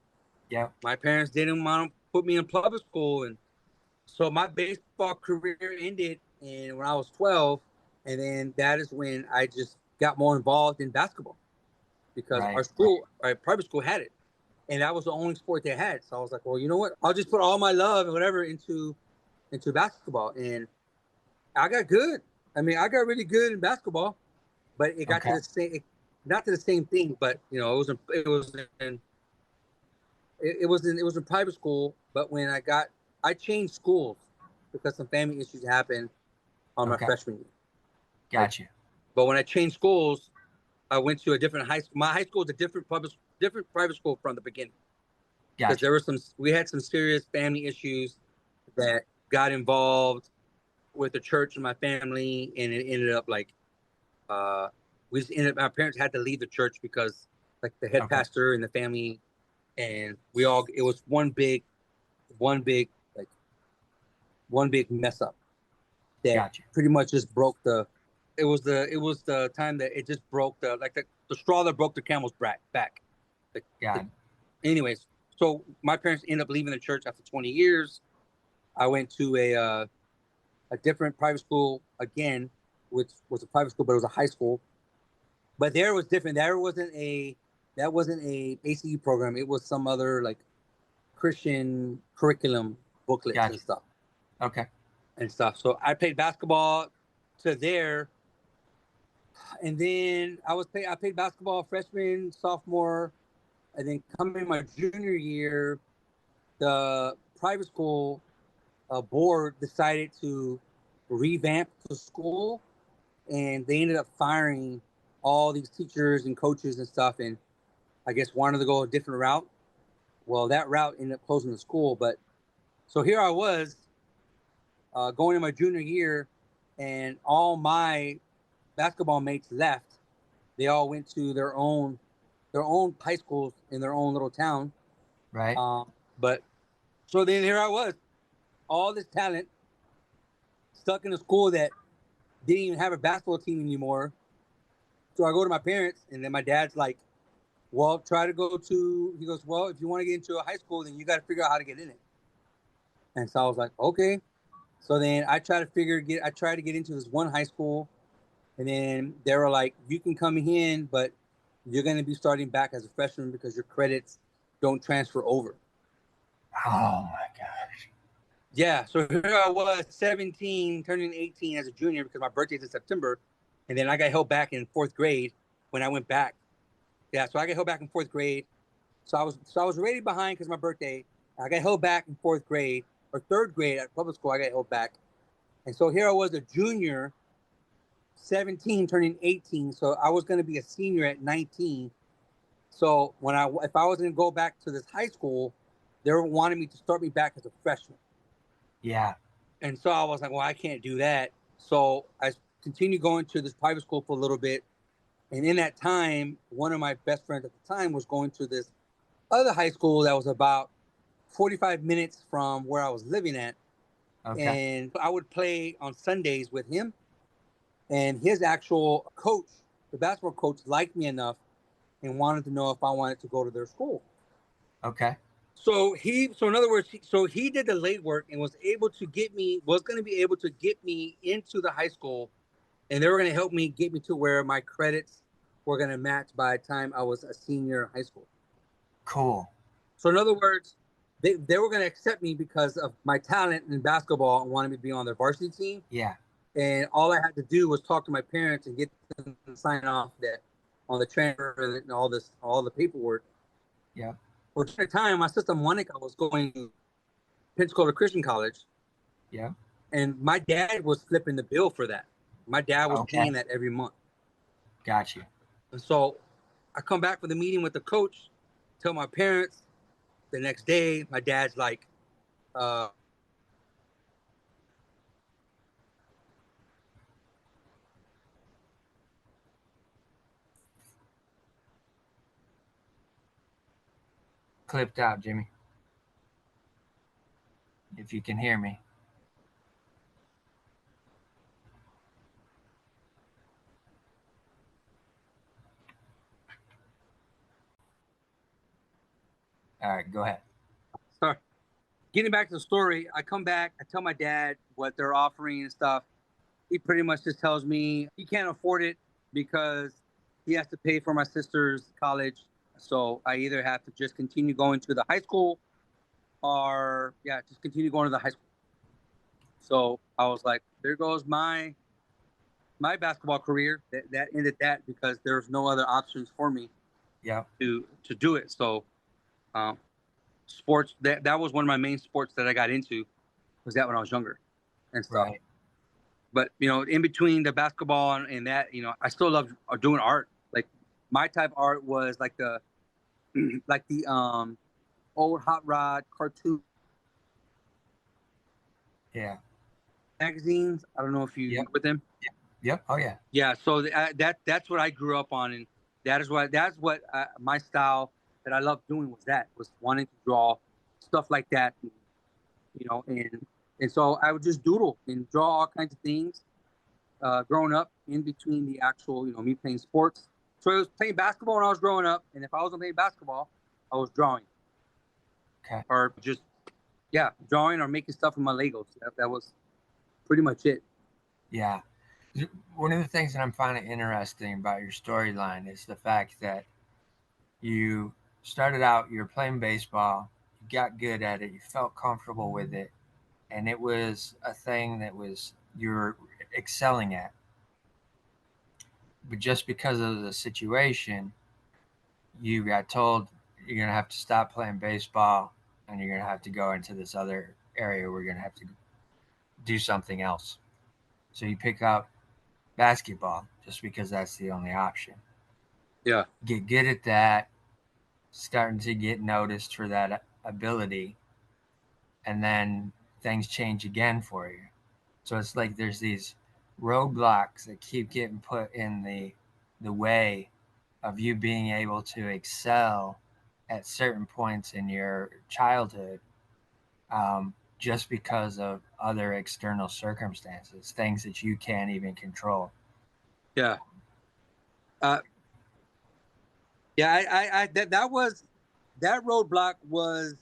Yep. my parents didn't want to put me in public school, and so my baseball career ended and when I was 12, and then that is when I just got more involved in basketball because Right. Right. our private school had it, and that was the only sport they had. So I was like, well, you know what? I'll just put all my love and whatever into basketball, and I got good. I mean, I got really good in basketball, but it got Okay. to the same, not to the same thing, but it was in private school. But when I changed schools because some family issues happened on my Okay. freshman year. Like, Gotcha. but when I changed schools, I went to a different high school. My high school was a different private school from the beginning, because Gotcha. we had some serious family issues that got involved with the church and my family, and it ended up like uh, our parents had to leave the church because like the head Okay. pastor and the family, and it was one big like one big mess up that Gotcha. pretty much just broke the. It was the time that it just broke the straw that broke the camel's back. The, Got it. anyways, so my parents ended up leaving the church after 20 years. I went to a different private school again, which was a private school, but it was a high school. But there it was different. That wasn't a ACU program. It was some other like Christian curriculum booklets Gotcha. Okay. and stuff. So I played basketball to there, and then I played basketball freshman, sophomore, and then coming my junior year, the private school board decided to revamp the school, and they ended up firing all these teachers and coaches and stuff, and I guess wanted to go a different route. Well, that route ended up closing the school, but so here I was going in my junior year, and all my basketball mates left. They all went to their own high schools in their own little town. Right. But so then here I was, all this talent stuck in a school that didn't even have a basketball team anymore. So I go to my parents, and then my dad's like, "Well, try to go to." He goes, "Well, if you want to get into a high school, then you got to figure out how to get in it." And so I was like, "Okay." So then I tried to get into this one high school, and then they were like, you can come in, but you're going to be starting back as a freshman because your credits don't transfer over. Oh my gosh. Yeah, so here I was, 17, turning 18 as a junior because my birthday's in September, and then I got held back in fourth grade when I went back. Yeah, so I got held back in fourth grade. So I was already behind because of my birthday. I got held back in fourth grade or third grade at public school. I got held back, and so here I was, a junior, 17, turning 18. So I was going to be a senior at 19. So if I was going to go back to this high school, they were wanting me to start me back as a freshman. Yeah. And so I was like, well, I can't do that. So I continued going to this private school for a little bit. And in that time, one of my best friends at the time was going to this other high school that was about 45 minutes from where I was living at. Okay. And I would play on Sundays with him. And his actual coach, the basketball coach, liked me enough and wanted to know if I wanted to go to their school. Okay. So in other words, he did the late work and was going to be able to get me into the high school, and they were going to help me get me to where my credits were going to match by the time I was a senior in high school. Cool. So in other words, they were going to accept me because of my talent in basketball and wanted me to be on their varsity team. Yeah. And all I had to do was talk to my parents and get them to sign off that on the transfer and all the paperwork. Yeah. Well, at the time, my sister Monica was going to Pensacola Christian College. Yeah. And my dad was flipping the bill for that. My dad was paying that every month. Got you. And so I come back from the meeting with the coach, tell my parents. The next day, my dad's like, Clipped out, Jimmy. If you can hear me. All right, go ahead. sorry. Getting back to the story, I come back, I tell my dad what they're offering and stuff. He pretty much just tells me he can't afford it because he has to pay for my sister's college. So I either have to just continue going to the high school or, just continue going to the high school. So I was like, there goes my basketball career. That ended that because there's no other options for me to do it. So sports, that was one of my main sports that I got into, was that when I was younger and stuff. Right. But, in between the basketball and that, I still love doing art. Like my type of art was like the old hot rod cartoon magazines. I don't know if you with them. Yep. Oh yeah. Yeah. So that's what I grew up on, and that's what my style that I loved doing was wanting to draw stuff like that, and so I would just doodle and draw all kinds of things. Growing up in between the actual, me playing sports. So I was playing basketball when I was growing up, and if I wasn't playing basketball, I was drawing. Okay. Or just drawing or making stuff with my Legos. That was pretty much it. Yeah. One of the things that I'm finding interesting about your storyline is the fact that you started out, you were playing baseball, you got good at it, you felt comfortable with it, and it was a thing that was you're excelling at. But just because of the situation, you got told you're going to have to stop playing baseball and you're going to have to go into this other area where you're going to have to do something else. So you pick up basketball just because that's the only option. Yeah. Get good at that, starting to get noticed for that ability, and then things change again for you. So it's like there's these roadblocks that keep getting put in the way of you being able to excel at certain points in your childhood, just because of other external circumstances, things that you can't even control. Yeah. That roadblock was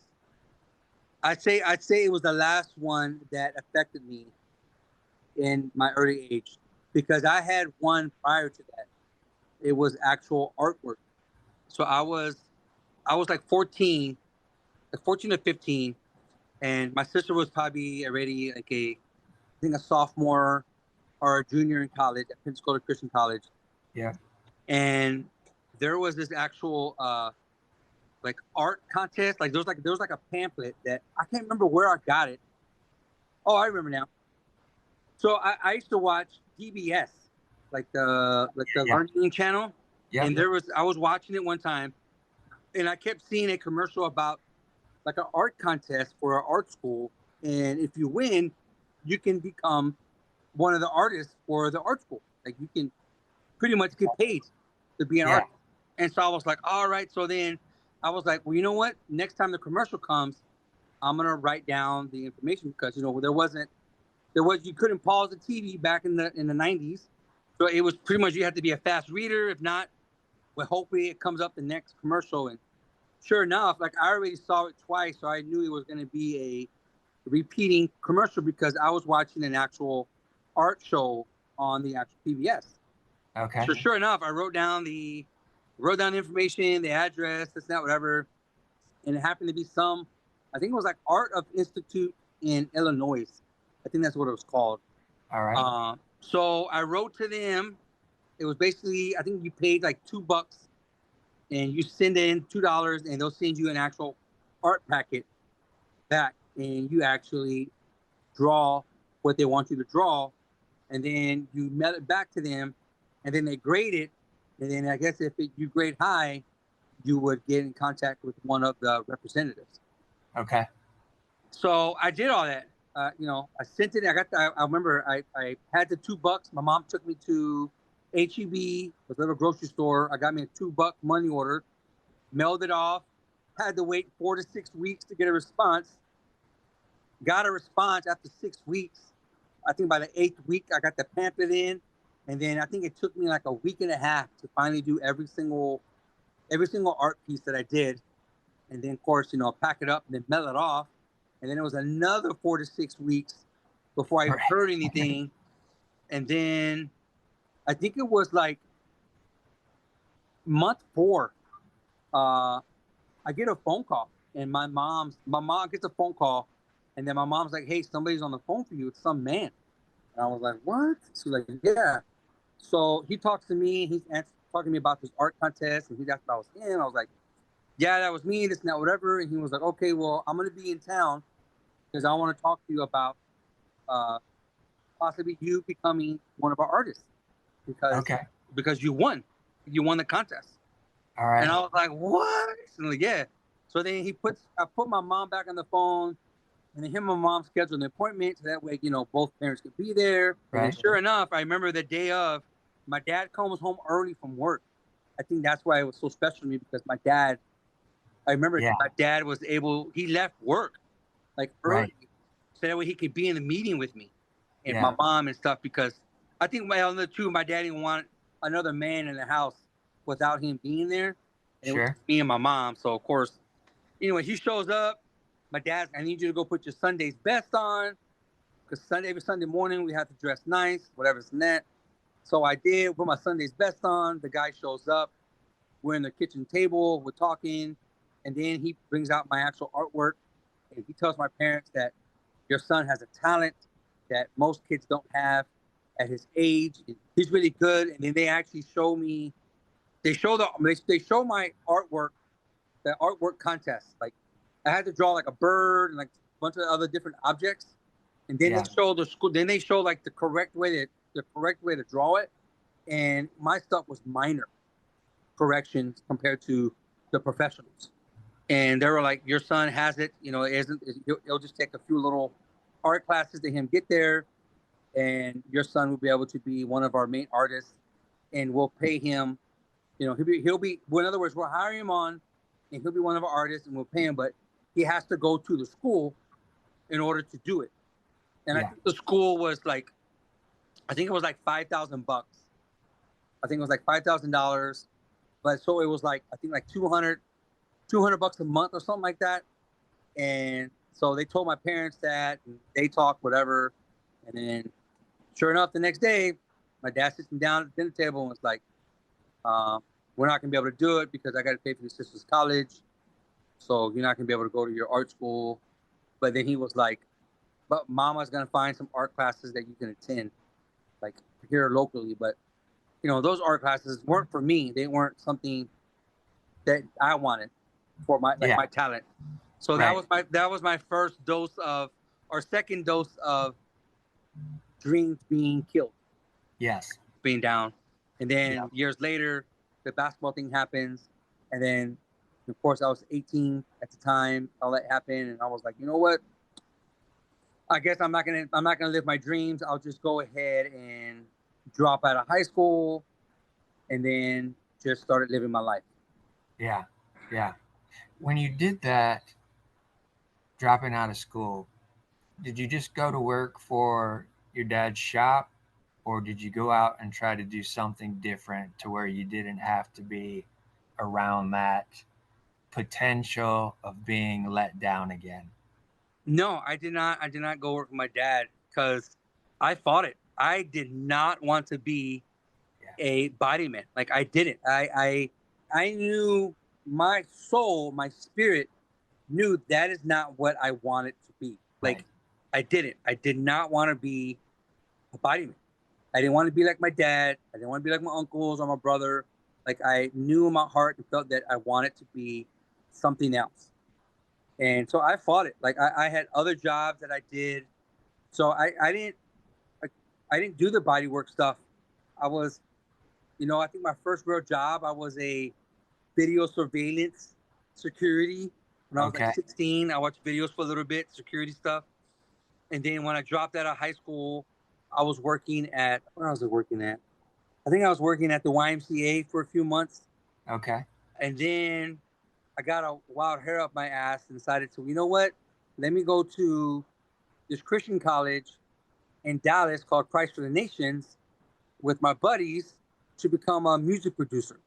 I'd say it was the last one that affected me in my early age, because I had one prior to that. It was actual artwork. So I was like 14, like 14 or 15, and my sister was probably already like I think a sophomore or a junior in college at Pensacola Christian College. Yeah. And there was this actual like art contest. Like there was like a pamphlet that I can't remember where I got it. Oh, I remember now. So I used to watch DBS, like the Yeah. Learning Channel, Yeah. and I was watching it one time, and I kept seeing a commercial about like an art contest for an art school, and if you win, you can become one of the artists for the art school. Like you can pretty much get paid to be an Yeah. artist. And so I was like, all right. So then I was like, well, you know what? Next time the commercial comes, I'm gonna write down the information, because there was you couldn't pause the TV back in the 90s, so it was pretty much you had to be a fast reader. If not, well, hopefully it comes up the next commercial. And sure enough, like I already saw it twice, so I knew it was going to be a repeating commercial, because I was watching an actual art show on the actual PBS. Okay. So sure enough, I wrote down the information, the address, this, that, whatever, and it happened to be I think it was like Art of Institute in Illinois. I think that's what it was called. All right. So I wrote to them. It was basically, I think you paid like $2, and you send in $2, and they'll send you an actual art packet back, and you actually draw what they want you to draw, and then you mail it back to them, and then they grade it, and then I guess if you grade high, you would get in contact with one of the representatives. Okay. So I did all that. I sent it. I remember I had the $2. My mom took me to HEB, the little grocery store. I got me a $2 money order, mailed it off. Had to wait 4 to 6 weeks to get a response. Got a response after 6 weeks. I think by the 8th week, I got the pamphlet in, and then I think it took me like a week and a half to finally do every single art piece that I did, and then of course pack it up and then mail it off, and then it was another 4 to 6 weeks before I Right. heard anything, and then I think it was like month 4. I get a phone call, and my mom gets a phone call, and then my mom's like, "Hey, somebody's on the phone for you. It's some man." And I was like, "What?" She's like, "Yeah." So he talks to me. He's talking to me about this art contest, and he asked if I was in. I was like, "Yeah, that was me. This and that, whatever." And he was like, "Okay, well, I'm gonna be in town because I want to talk to you about uh, possibly you becoming one of our artists, because Okay. you won the contest." All And right. I was like, "What?" And like, yeah. So then I put my mom back on the phone, and then him and my mom scheduled an appointment, so that way, both parents could be there. And then Right. sure enough, I remember the day of, my dad comes home early from work. I think that's why it was so special to me, because I remember Yeah. my dad he left work like Right. early, so that way he could be in the meeting with me and Yeah. my mom and stuff, because I think my other two, my dad didn't want another man in the house without him being there. And it was Sure. just me and my mom. So of course, anyway, he shows up. My dad's, "I need you to go put your Sunday's best on, because every Sunday morning we have to dress nice, whatever's in that." So I did, put my Sunday's best on. The guy shows up. We're in the kitchen table. We're talking. And then he brings out my actual artwork. And he tells my parents that your son has a talent that most kids don't have at his age. He's really good. And then they actually show me, they show my artwork, the artwork contest. Like I had to draw like a bird and like a bunch of other different objects. And then Yeah. they show like the correct way to draw it. And my stuff was minor corrections compared to the professionals. And they were like, "Your son has it. He'll just take a few little art classes to him get there, and your son will be able to be one of our main artists, and we'll pay him. Well, in other words, we'll hire him on, and he'll be one of our artists, and we'll pay him. But he has to go to the school in order to do it." And I Yeah. think the school was like, I think it was like $5,000. I think it was like $5,000. But so it was like, I think like 200 $200 a month or something like that. And So they told my parents that, and they talked, whatever. And then, sure enough, the next day, my dad sits me down at the dinner table and was like, we're not going to be able to do it because I got to pay for your sister's college. So you're not going to be able to go to your art school. But then he was like, but mama's going to find some art classes that you can attend, like here locally. But, you know, those art classes weren't for me. They weren't something that I wanted for my Yeah. my talent. So Right. that was my first dose of, or second dose of dreams being killed, Yes. being down. And then Yeah. years later, the basketball thing happens. And then, of course, I was 18 at the time. All that happened, and I was like, you know what? I guess I'm not gonna live my dreams. I'll just go ahead and drop out of high school, and then just started living my life. Yeah. Yeah. When you did that, dropping out of school, did you just go to work for your dad's shop, or did you go out and try to do something different to where you didn't have to be around that potential of being let down again? No, I did not. I did not go work with my dad because I fought it. I did not want to be Yeah. a body man. Like I didn't. I knew my soul, my spirit knew that is not what I wanted to be. Like Right. I didn't. I did not want to be a body man. I didn't want to be like my dad. I didn't want to be like my uncles or my brother. Like I knew in my heart and felt that I wanted to be something else. And so I fought it. Like I had other jobs that I did. So I, I didn't do the body work stuff. I was, I think my first real job, I was a video surveillance security. When I was like Okay. 16, I watched videos for a little bit, security stuff. And then when I dropped out of high school, I was working at, where was I working at? I think I was working at the YMCA for a few months. Okay. And then I got a wild hair up my ass and decided to, you know what? Let me go to this Christian college in Dallas called Christ for the Nations with my buddies to become a music producer.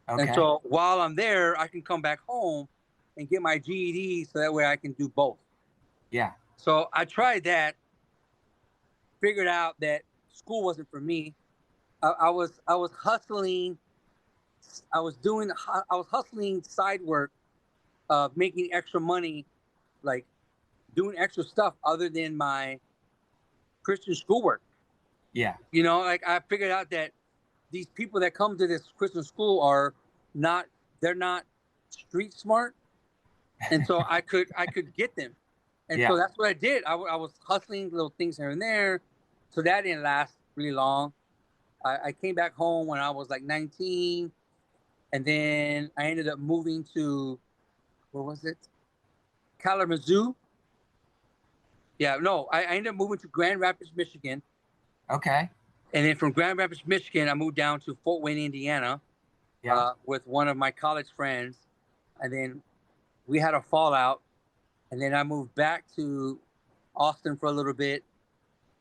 And Okay. so while I'm there, I can come back home and get my GED so that way I can do both. Yeah. So I tried that, figured out that school wasn't for me. I was hustling. I was hustling side work of making extra money, like doing extra stuff other than my Christian schoolwork. Yeah. Like I figured out that these people that come to this Christian school are not, they're not street smart. And so I could get them. And so Yeah. that's what I did. I was hustling little things here and there. So that didn't last really long. I came back home when I was like 19. And then I ended up moving to, where was it? Kalamazoo. Yeah, no, I ended up moving to Grand Rapids, Michigan. Okay. And then from Grand Rapids, Michigan, I moved down to Fort Wayne, Indiana, Yeah. with one of my college friends. And then we had a fallout. And then I moved back to Austin for a little bit.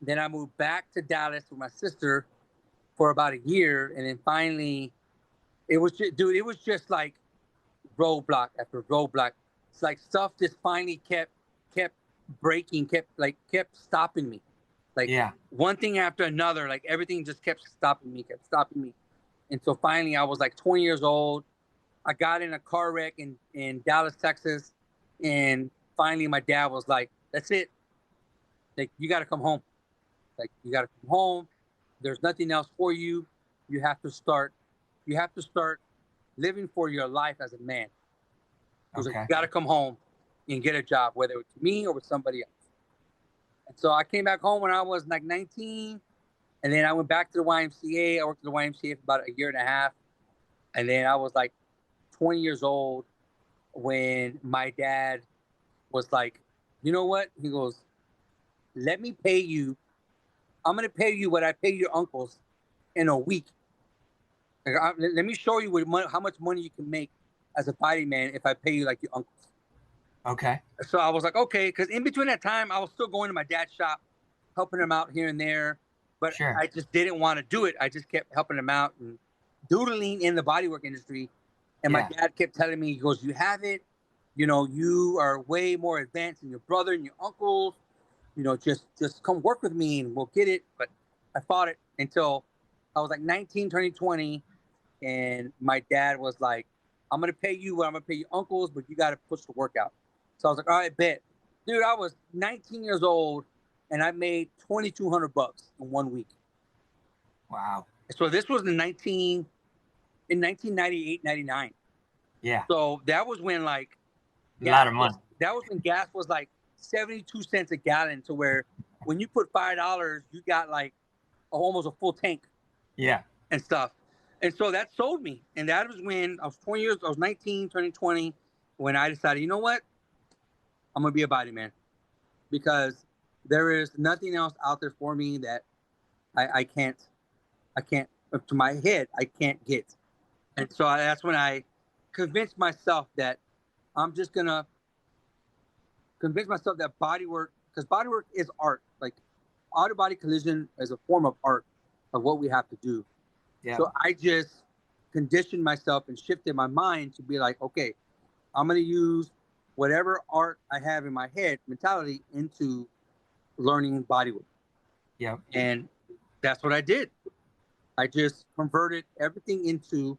Then I moved back to Dallas with my sister for about a year. And then finally, it was just like roadblock after roadblock. It's like stuff just finally kept breaking, kept stopping me. Like Yeah. one thing after another, like everything just kept stopping me, kept stopping me. And so finally I was like 20 years old. I got in a car wreck in Dallas, Texas. And finally my dad was like, that's it. Like you gotta come home. Like you gotta come home. There's nothing else for you. You have to start, you have to start living for your life as a man. He was like, Okay. you gotta come home and get a job, whether it's me or with somebody else. And so I came back home when I was like 19. And then I went back to the YMCA. I worked at the YMCA for about a year and a half. And then I was like 20 years old when my dad was like, you know what? He goes, let me pay you. I'm going to pay you what I pay your uncles in a week. Let me show you how much money you can make as a body man if I pay you like your uncles. Okay. So I was like, okay, because in between that time, I was still going to my dad's shop, helping him out here and there, but Sure. I just didn't want to do it. I just kept helping him out and doodling in the bodywork industry. And my Yeah. dad kept telling me, he goes, you have it. you know, you are way more advanced than your brother and your uncles. You know, just come work with me and we'll get it. But I fought it until I was like 19, turning 20, and my dad was like, "I'm gonna pay you what I'm gonna pay your uncles, but you got to push the workout." So I was like, "All right, bet." Dude, I was 19 years old, and I made $2,200 in 1 week. Wow. So this was in 1998, 99. Yeah. So that was when like A lot of money. that was when gas was like 72 cents a gallon, to where when you put $5, you got like almost a full tank Yeah. and stuff. And so that sold me. And that was when I was 20 years, I was 19, turning 20, when I decided, you know what? I'm gonna be a body man, because there is nothing else out there for me that I can't, up to my head, I can't get. And so that's when I convinced myself that I'm just gonna convince myself that bodywork, because bodywork is art. Like auto body collision is a form of art of what we have to do. Yeah. So I just conditioned myself and shifted my mind to be like, okay, I'm going to use whatever art I have in my head mentality into learning bodywork. Yeah. And that's what I did. I just converted everything into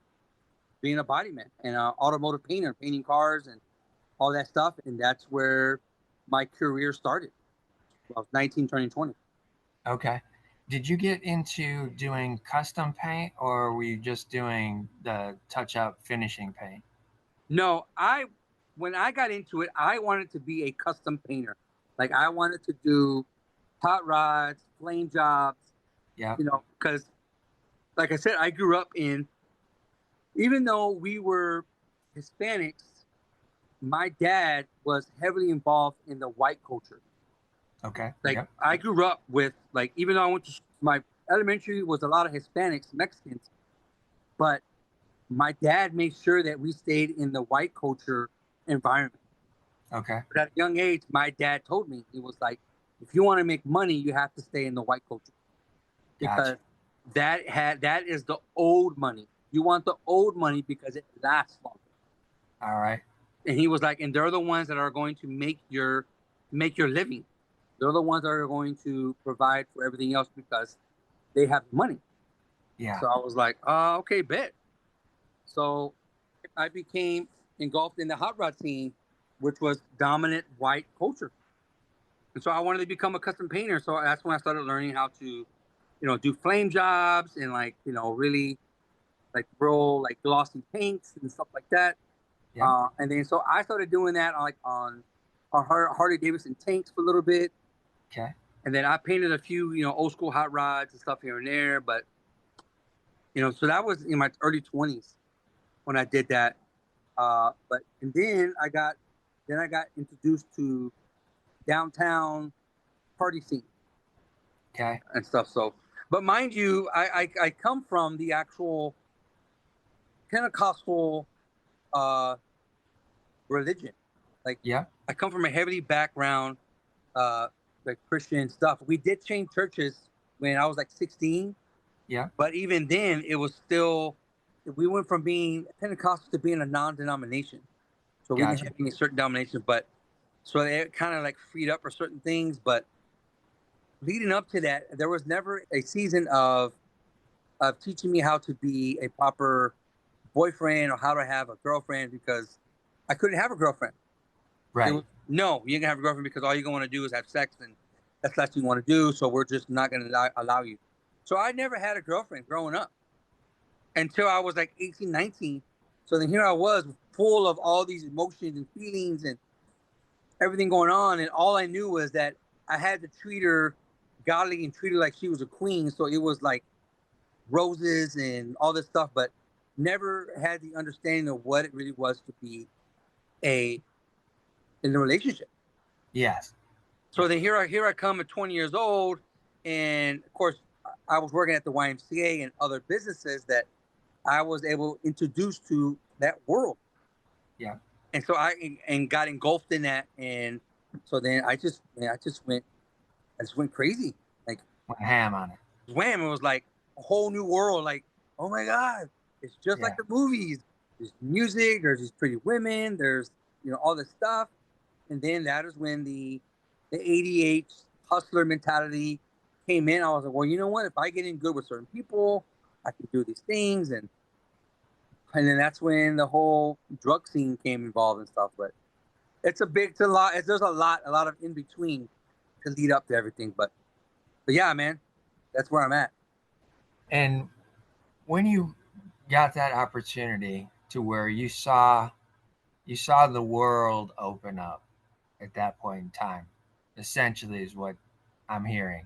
being a body man and an automotive painter, painting cars and all that stuff. And that's where my career started. I was 19, turning 20. Okay. Did you get into doing custom paint, or were you just doing the touch-up finishing paint? No, when I got into it, I wanted to be a custom painter. Like I wanted to do hot rods, flame jobs, Yeah. you know, because like I said, I grew up in, even though we were Hispanics, my dad was heavily involved in the white culture. Okay. Like Yep. I grew up with, like, even though I went to my elementary was a lot of Hispanics, Mexicans, but my dad made sure that we stayed in the white culture environment. Okay. But at a young age, my dad told me, he was like, if you want to make money, you have to stay in the white culture, because Gotcha. that is the old money. You want the old money because it lasts longer. All right. And he was like, and they're the ones that are going to make your living. They're the ones that are going to provide for everything else because they have money. Yeah. So I was like, okay, bet. So I became engulfed in the hot rod scene, which was dominant white culture. And so I wanted to become a custom painter. So that's when I started learning how to, do flame jobs and, like, really like roll like glossy paints and stuff like that. Yep. And then so I started doing that on Harley Davidson tanks for a little bit. Okay. And then I painted a few, old school hot rods and stuff here and there. But, so that was in my early 20s when I did that. But and then I got introduced to downtown party scene Okay. and stuff. So, but mind you, I come from the actual Pentecostal uh, religion. Like Yeah. I come from a heavy background, like Christian stuff. We did change churches when I was like 16, Yeah. but even then, it was still, we went from being Pentecostal to being a non-denomination. So we didn't Gotcha. have any certain denomination, but so it kind of like freed up for certain things. But leading up to that, there was never a season of teaching me how to be a proper boyfriend or how to have a girlfriend, because I couldn't have a girlfriend. It Right. was, no, you ain't gonna have a girlfriend because all you're gonna want to do is have sex, and that's what you want to do. So we're just not gonna allow you. So I never had a girlfriend growing up until I was like 18, 19. So then here I was, full of all these emotions and feelings and everything going on, and all I knew was that I had to treat her godly and treat her like she was a queen. So it was like roses and all this stuff, but never had the understanding of what it really was to be a in a relationship. Yes. So then here I come at 20 years old, and of course I was working at the YMCA and other businesses that I was able to introduce to that world. Yeah. And so I got engulfed in that, and so then I just went crazy. Like Went ham on it. wham, it was like a whole new world. Like, oh my God, it's just like Yeah. the movies. There's music, there's these pretty women, there's, all this stuff. And then that is when the ADH hustler mentality came in. I was like, well, you know what? If I get in good with certain people, I can do these things. And then that's when the whole drug scene came involved and stuff. But it's a lot. There's a lot of in between to lead up to everything. But yeah, man, that's where I'm at. And when you got that opportunity to where you saw the world open up at that point in time, essentially is what I'm hearing,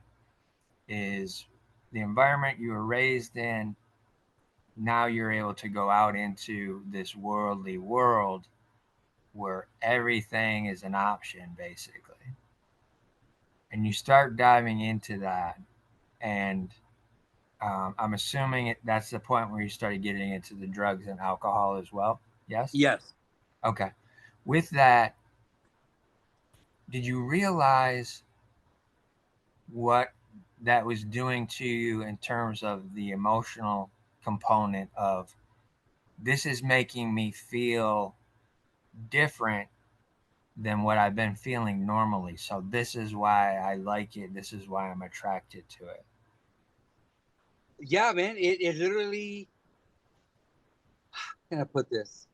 is the environment you were raised in. Now you're able to go out into this worldly world where everything is an option, basically. And you start diving into that. And I'm assuming that's the point where you started getting into the drugs and alcohol as well. Yes? Yes. Okay. With that, did you realize what that was doing to you in terms of the emotional component of this is making me feel different than what I've been feeling normally. So this is why I like it. This is why I'm attracted to it. Yeah, man. It literally, how can I put this?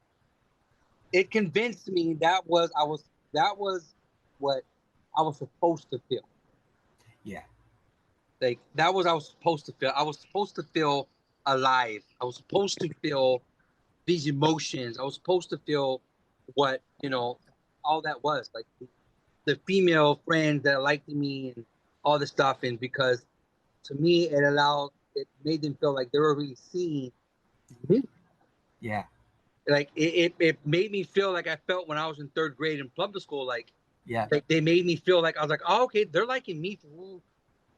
It convinced me that was what I was supposed to feel. Yeah. Like that was I was supposed to feel. I was supposed to feel alive. I was supposed to feel these emotions. I was supposed to feel what, all that was. Like the female friends that liked me and all this stuff. And because to me it made them feel like they were really seeing me. Yeah. Like it made me feel like I felt when I was in third grade in public school. Yeah. Like they made me feel like I was like, oh, okay, they're liking me for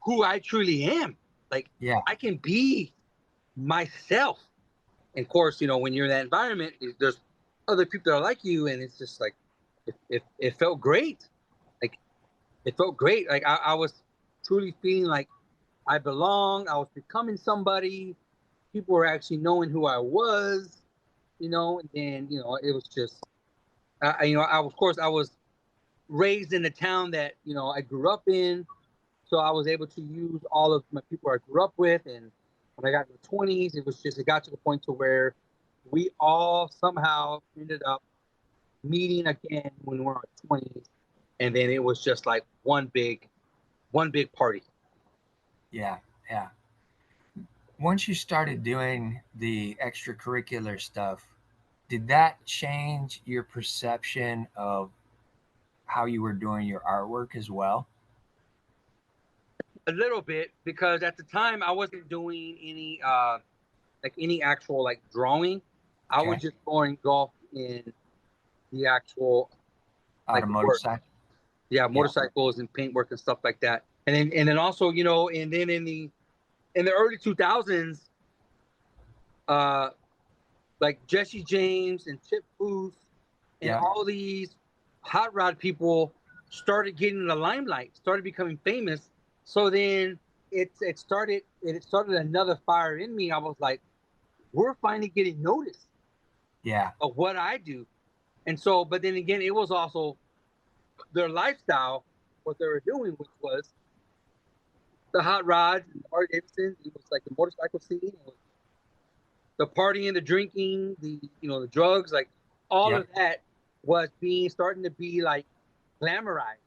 who I truly am. Like Yeah. I can be myself. And of course, when you're in that environment, there's other people that are like you, and it's just like it felt great. Like it felt great. Like I was truly feeling like I belonged. I was becoming somebody. People were actually knowing who I was. And then it was just of course I was raised in the town that I grew up in, so I was able to use all of my people I grew up with. And when I got in the 20s, it got to the point to where we all somehow ended up meeting again when we were in our 20s, and then it was just like one big party. Yeah. Yeah. Once you started doing the extracurricular stuff, did that change your perception of how you were doing your artwork as well? A little bit, because at the time I wasn't doing any actual like drawing. I was Okay. just more engulfed in the actual like Automotive work. side? Yeah, Yeah. motorcycles and paintwork and stuff like that. And then also, and then in the early 2000s, uh like Jesse James and Chip Booth and Yeah. all these hot rod people started getting the limelight, started becoming famous. So then it started another fire in me. I was like, we're finally getting noticed Yeah. of what I do. And so, but then again, it was also their lifestyle, what they were doing, which was the hot rods and the Harley Davidsons. It was like the motorcycle scene. It was the partying, the drinking, the drugs, like all of Yep. that was starting to be like glamorized.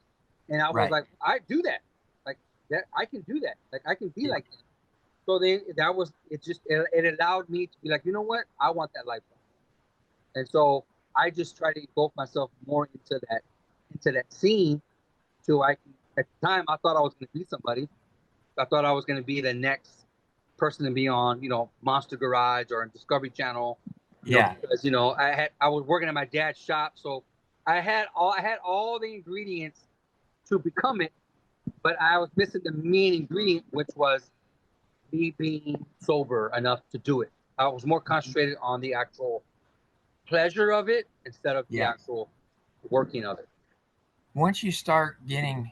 And I was Right. like, I do that. Like that I can do that. Like I can be Yeah. like that. So then that was it allowed me to be like, you know what? I want that lifestyle. And so I just try to engulf myself more into that scene. So I can, at the time I thought I was gonna be somebody. I thought I was gonna be the next person to be on, Monster Garage or on Discovery Channel, Yeah. because I was working at my dad's shop, so I had all the ingredients to become it, but I was missing the main ingredient, which was me being sober enough to do it. I was more concentrated on the actual pleasure of it instead of the Yeah. actual working of it. Once you start getting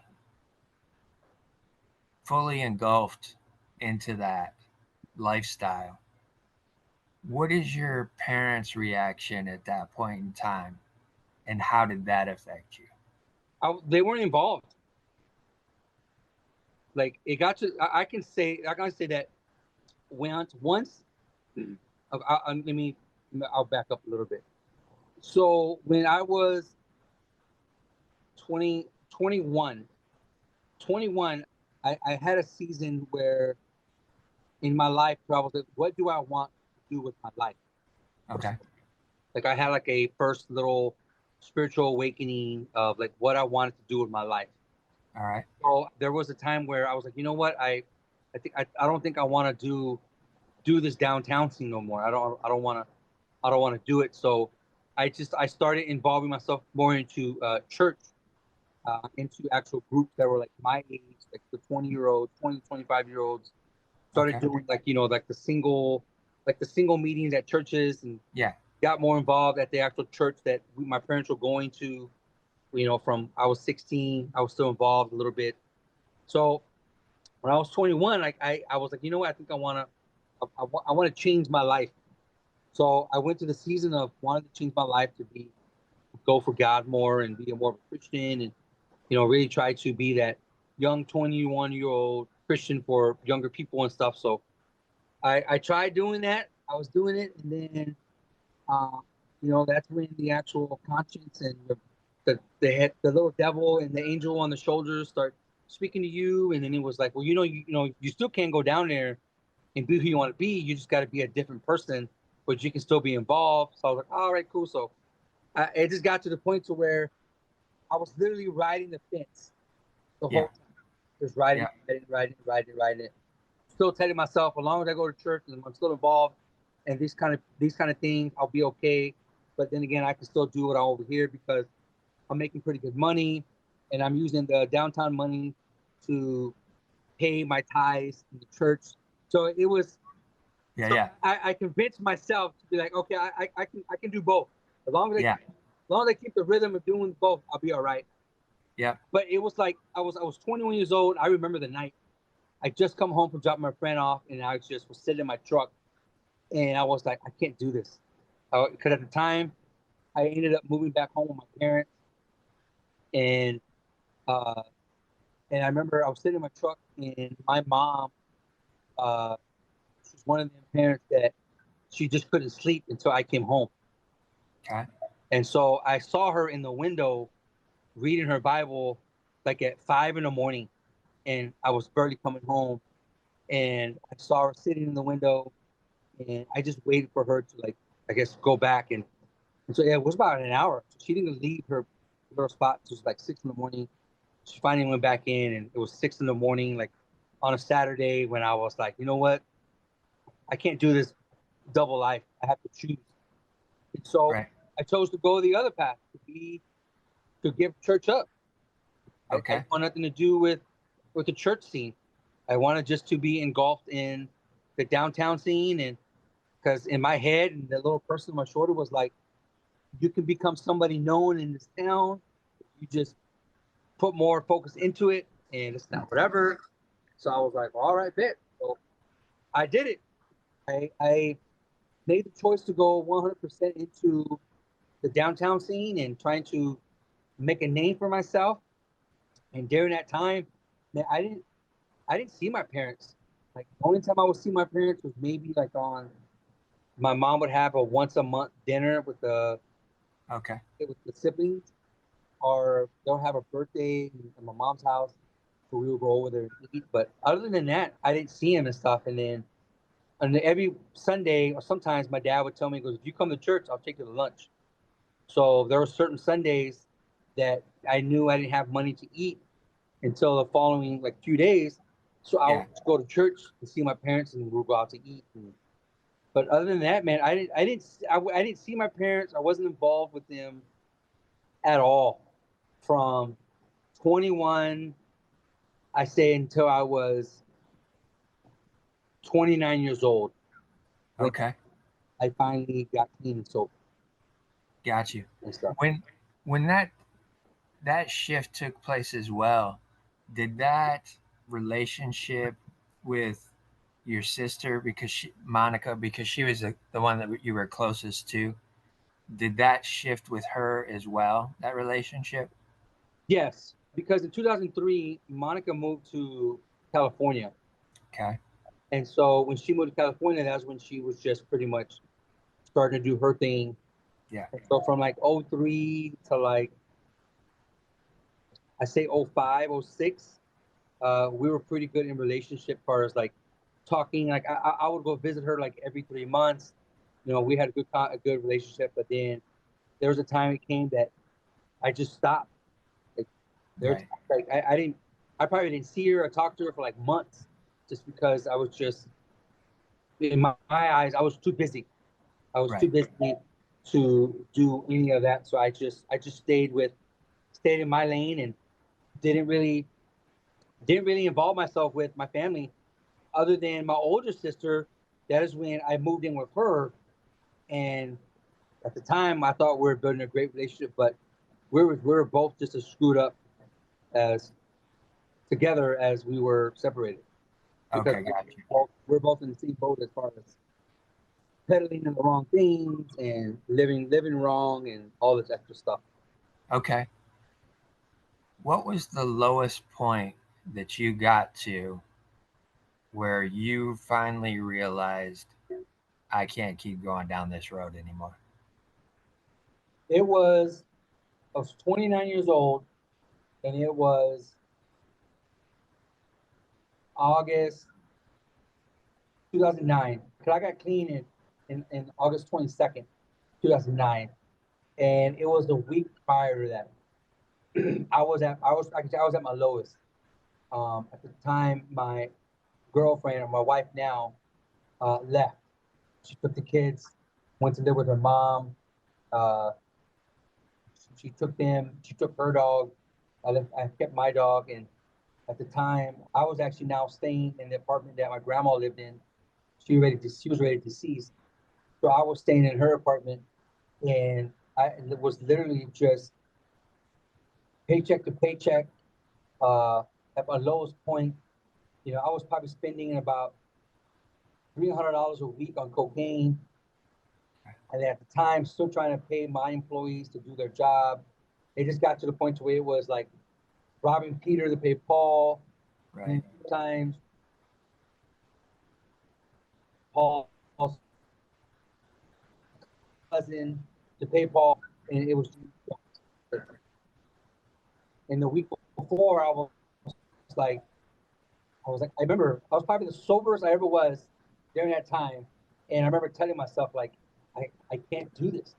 fully engulfed into that lifestyle, what is your parents' reaction at that point in time? and how did that affect you? They weren't involved. Like it got to. I can say that once. I'll back up a little bit. So when I was 20, 21, I had a season where in my life where I was like, what do I want to do with my life? Okay. Like I had like a first little spiritual awakening of like what I wanted to do with my life. All right. So there was a time where I was like, you know what, I don't think I want to do this downtown scene no more. I don't want to do it. So I started involving myself more into church, into actual groups that were like my age, like the 20-year-olds, 25-year-olds. Started Okay. doing like the single meetings at churches, and Yeah. got more involved at the actual church that my parents were going to. From I was 16, I was still involved a little bit. So when I was 21, I was like, you know what, I think I want to change my life. So I went to the season of wanting to change my life to go for God more and be a more of a Christian, and really try to be that young 21-year-old Christian for younger people and stuff. So I tried doing that. I was doing it, and then that's when the actual conscience and the little devil and the angel on the shoulders start speaking to you, and then it was like, well, you still can't go down there and be who you want to be. You just got to be a different person, but you can still be involved. So I was like, all right, cool. So it just got to the point to where I was literally riding the fence the Yeah. whole time, just riding, Yeah. riding it. Still telling myself, as long as I go to church and I'm still involved and these kind of things, I'll be okay. But then again, I can still do it all over here because I'm making pretty good money, and I'm using the downtown money to pay my tithes in the church. So it was. Yeah. So Yeah. I convinced myself to be like, okay, I can do both. Yeah. As long as I keep the rhythm of doing both, I'll be all right. Yeah. But it was like I was 21 years old. I remember the night. I just come home from dropping my friend off, and I just was sitting in my truck, and I was like, I can't do this, because at the time I ended up moving back home with my parents, and uh, and I remember I was sitting in my truck, and my mom, she's one of them parents that she just couldn't sleep until I came home, Okay. and so I saw her in the window reading her Bible, like at 5 a.m, and I was barely coming home, and I saw her sitting in the window, and I just waited for her to, like, I guess, go back, and so yeah, it was about an hour. She didn't leave her little spot. It was like 6 a.m. She finally went back in, and it was 6 a.m, like on a Saturday, when I was like, you know what, I can't do this double life. I have to choose. And so Right. I chose to go the other path, to give church up. I Okay. want nothing to do with the church scene. I wanted just to be engulfed in the downtown scene, and because in my head and the little person on my shoulder was like, you can become somebody known in this town. You just put more focus into it, and it's not whatever. So I was like, well, all right, bet. So I did it. I made the choice to go 100% into the downtown scene and trying to make a name for myself. And during that time, man, I didn't see my parents. Like the only time I would see my parents was maybe like on my mom would have a once a month dinner Okay. with the siblings, or they'll have a birthday at my mom's house, so we would go over there and eat. But other than that, I didn't see him and stuff. And every Sunday, or sometimes my dad would tell me, he goes, if you come to church, I'll take you to lunch. So there were certain Sundays that I knew I didn't have money to eat until the following like few days. So I Yeah. would go to church and see my parents, and we'll go out to eat. But other than that, man, I didn't see my parents. I wasn't involved with them at all from 21, I say, until I was 29 years old, when Okay. I finally got clean and sober Got you. and stuff. When that shift took place as well, did that relationship with your sister, because Monica, because she was the one that you were closest to, Did that shift with her as well, that relationship? Yes, because in 2003, Monica moved to California. Okay. And so when she moved to California, that's when she was just pretty much starting to do her thing. Yeah. And so from like '03 to like, I say '05, '06, we were pretty good in relationship as far as like talking. Like I would go visit her like every 3 months. You know, we had a good relationship. But then there was a time it came that I just stopped. Like there's Right. like I probably didn't see her or talk to her for like months, just because I was just, in my eyes, I was too busy. I was too Right. busy to do any of that. So I just stayed in my lane and didn't really didn't really involve myself with my family, other than my older sister. That is when I moved in with her, and at the time I thought we were building a great relationship, but we were both just as screwed up as together as we were separated, because Okay, got you. we're both in the same boat as far as peddling in the wrong things and living wrong and all this extra stuff. Okay. What was the lowest point that you got to where you finally realized I can't keep going down this road anymore? It was I was 29 years old, and it was August 2009. Because I got clean in August 22nd, 2009, and it was the week prior to that. I was at my lowest. At the time, my girlfriend, or my wife now, left. She took the kids, went to live with her mom. Uh, she took them. She took her dog. I kept my dog, and at the time, I was actually now staying in the apartment that my grandma lived in. She was ready to deceased. So I was staying in her apartment, and it was literally just paycheck to paycheck. Uh, at my lowest point, I was probably spending about $300 a week on cocaine, and at the time, still trying to pay my employees to do their job. It just got to the point where it was like robbing Peter to pay Paul, Right. and sometimes Paul's cousin to pay Paul, and it was. And the week before, like, I remember I was probably the soberest I ever was during that time. And I remember telling myself, like, I can't do this.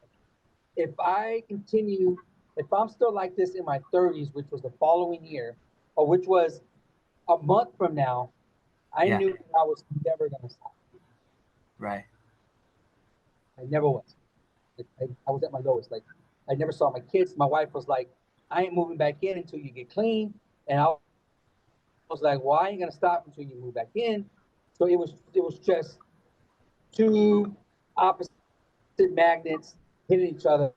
If I continue, if I'm still like this in my 30s, which was the following year, or which was a month from now, I Yeah. knew I was never going to stop. Right. I never was. I was at my lowest. Like, I never saw my kids. My wife was like, I ain't moving back in until you get clean. And I was like, well, I ain't going to stop until you move back in. So it was just two opposite magnets hitting each other,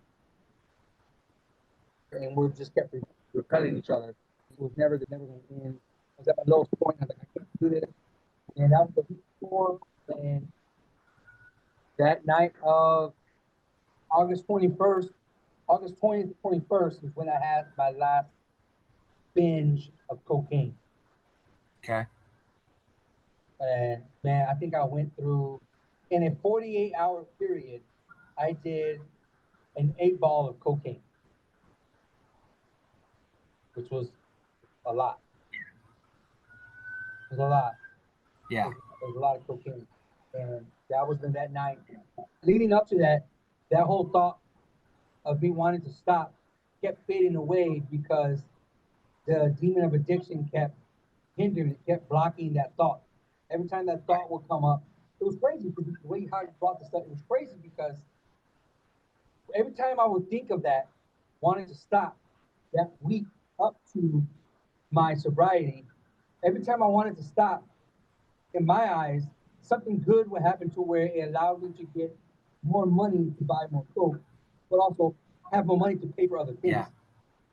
and we just kept repelling each other. It was never going to end. I was at my lowest point. I was like, I can't do this. And that was the week before. And that night of August 21st, August 20th, 21st is when I had my last binge of cocaine. Okay. And man, I think I went through, in a 48-hour period, I did an 8 ball of cocaine, which was a lot. It was a lot. Yeah. It was a lot of cocaine. And that was that night. Leading up to that, that whole thought of me wanting to stop kept fading away, because the demon of addiction kept hindering it, kept blocking that thought. Every time that thought would come up, it was crazy because the way how you brought this up, it was crazy because every time I would think of that, wanting to stop that week up to my sobriety, every time I wanted to stop, in my eyes, something good would happen to where it allowed me to get more money to buy more coke, but also have more money to pay for other things. Yeah.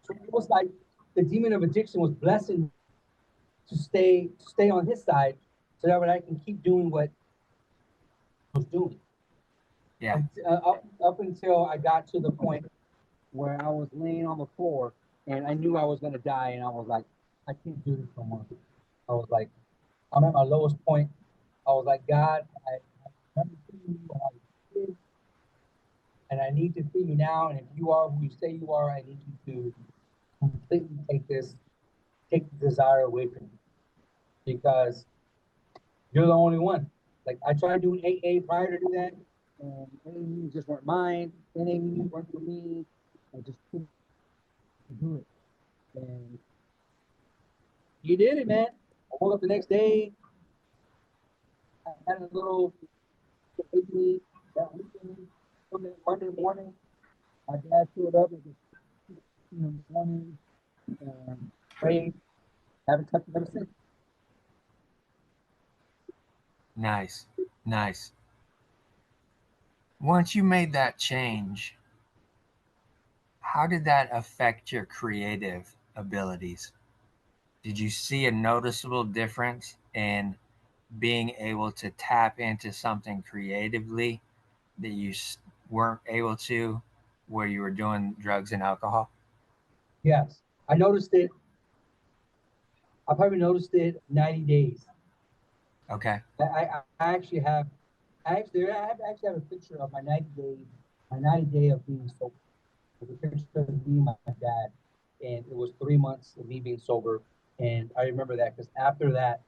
So it was like the demon of addiction was blessing to stay on his side, so that way I can keep doing what I was doing. Yeah. Up until I got to the point where I was laying on the floor and I knew I was going to die. And I was like, I can't do this no more. I was like, I'm at my lowest point. I was like, God, I remember seeing you when I was a kid, and I need to see you now. And if you are who you say you are, I need you to completely take the desire away from me, because you're the only one. Like, I tried doing AA prior to do that, and AA meetings just weren't mine. NA meetings weren't for me. I just couldn't do it. And you did it, man. I woke up the next day. I had a little me that weekend. Monday morning, my dad showed up at the morning and prayed. Haven't touched it ever since. Nice. Nice. Once you made that change, how did that affect your creative abilities? Did you see a noticeable difference in being able to tap into something creatively that you weren't able to where you were doing drugs and alcohol? Yes, I noticed it. I probably noticed it 90 days. Okay. I actually have, actually have a picture of my 90 day of being sober. There's a picture of me and my dad, and it was 3 months of me being sober. And I remember that because after that,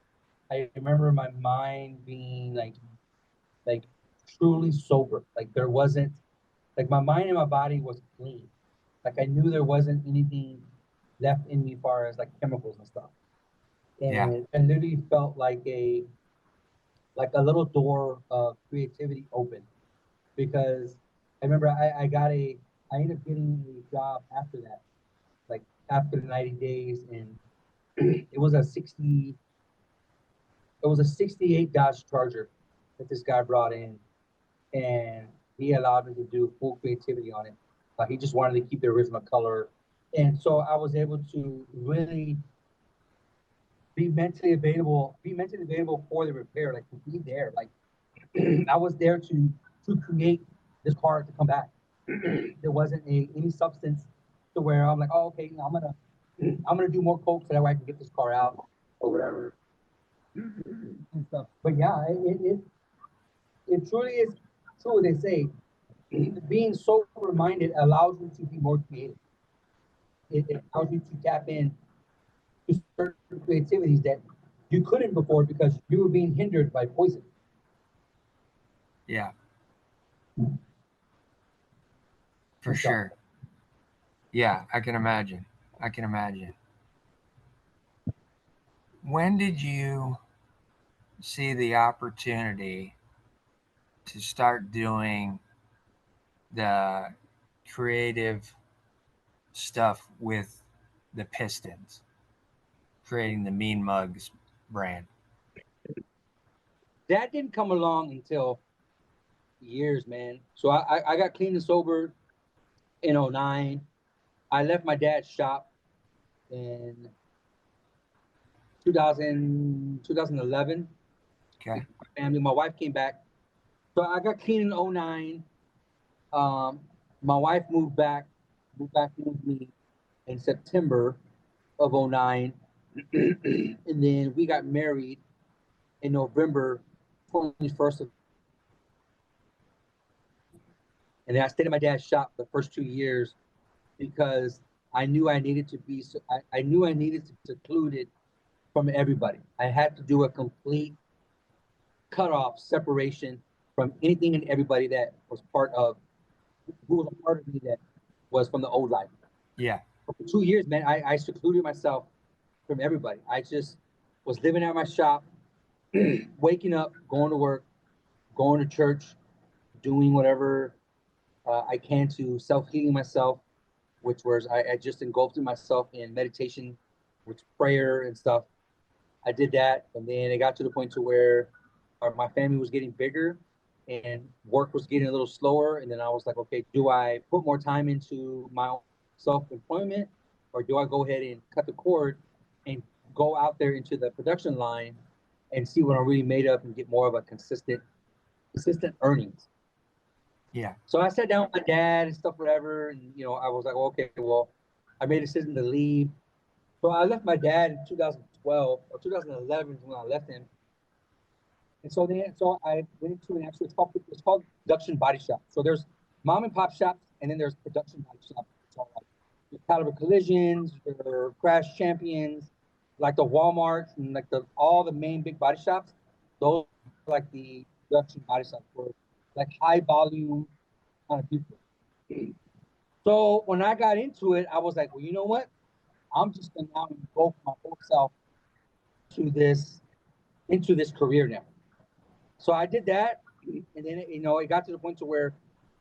I remember my mind being like truly sober. Like, there wasn't, like, my mind and my body was clean. Like, I knew there wasn't anything left in me as far as like chemicals and stuff. Yeah. And I literally felt like a little door of creativity open, because I remember I ended up getting a job after that, like after the 90 days, and it was a 60 it was a 68 Dodge Charger that this guy brought in, and he allowed me to do full creativity on it. He just wanted to keep the original color, and so I was able to really be mentally available for the repair, like to be there. Like, I was there to create this car to come back. There wasn't any substance to where I'm like, oh, okay, I'm gonna do more coke so that way I can get this car out or whatever and stuff. But yeah, it truly is true what they say. Being sober minded allows you to be more creative. It allows you to tap in to certain creativities that you couldn't before because you were being hindered by poison. Yeah. For And stuff. sure. Yeah, I can imagine. I can imagine. When did you see the opportunity to start doing the creative stuff with the Pistons, creating the Mean Mugs brand? That didn't come along until years, man. So I got clean and sober in '09. I left my dad's shop in 2011. Okay. My family, my wife came back. So I got clean in '09. Um, my wife moved back in with me in September of '09. And then we got married in November 21st. And then I stayed at my dad's shop the first 2 years because I knew I needed to be, I knew I needed to be secluded from everybody. I had to do a complete cutoff separation from anything and everybody that was part of, who was a part of me that was from the old life. Yeah. For 2 years, man, I secluded myself from everybody. I just was living at my shop, waking up, going to work, going to church, doing whatever I can to self-healing myself, which was I just engulfed myself in meditation, with prayer and stuff. I did that, and then it got to the point to where my family was getting bigger, and work was getting a little slower. And then I was like, okay, do I put more time into my self-employment, or do I go ahead and cut the cord and go out there into the production line and see what I'm really made of and get more of a consistent earnings? Yeah. So I sat down with my dad and stuff, whatever. And, I was like, well, okay, well, I made a decision to leave. So I left my dad in 2012 or 2011 when I left him. And so I went into an actual, it's called production body shop. So there's mom and pop shops, and then there's production body shops. So like your Caliber Collisions, your Crash Champions, like the Walmarts and like all the main big body shops. Those are like the production body shops for like high volume kind of people. So when I got into it, I was like, well, you know what? I'm just gonna now invoke my whole self to this into this career now. So I did that, and then it got to the point to where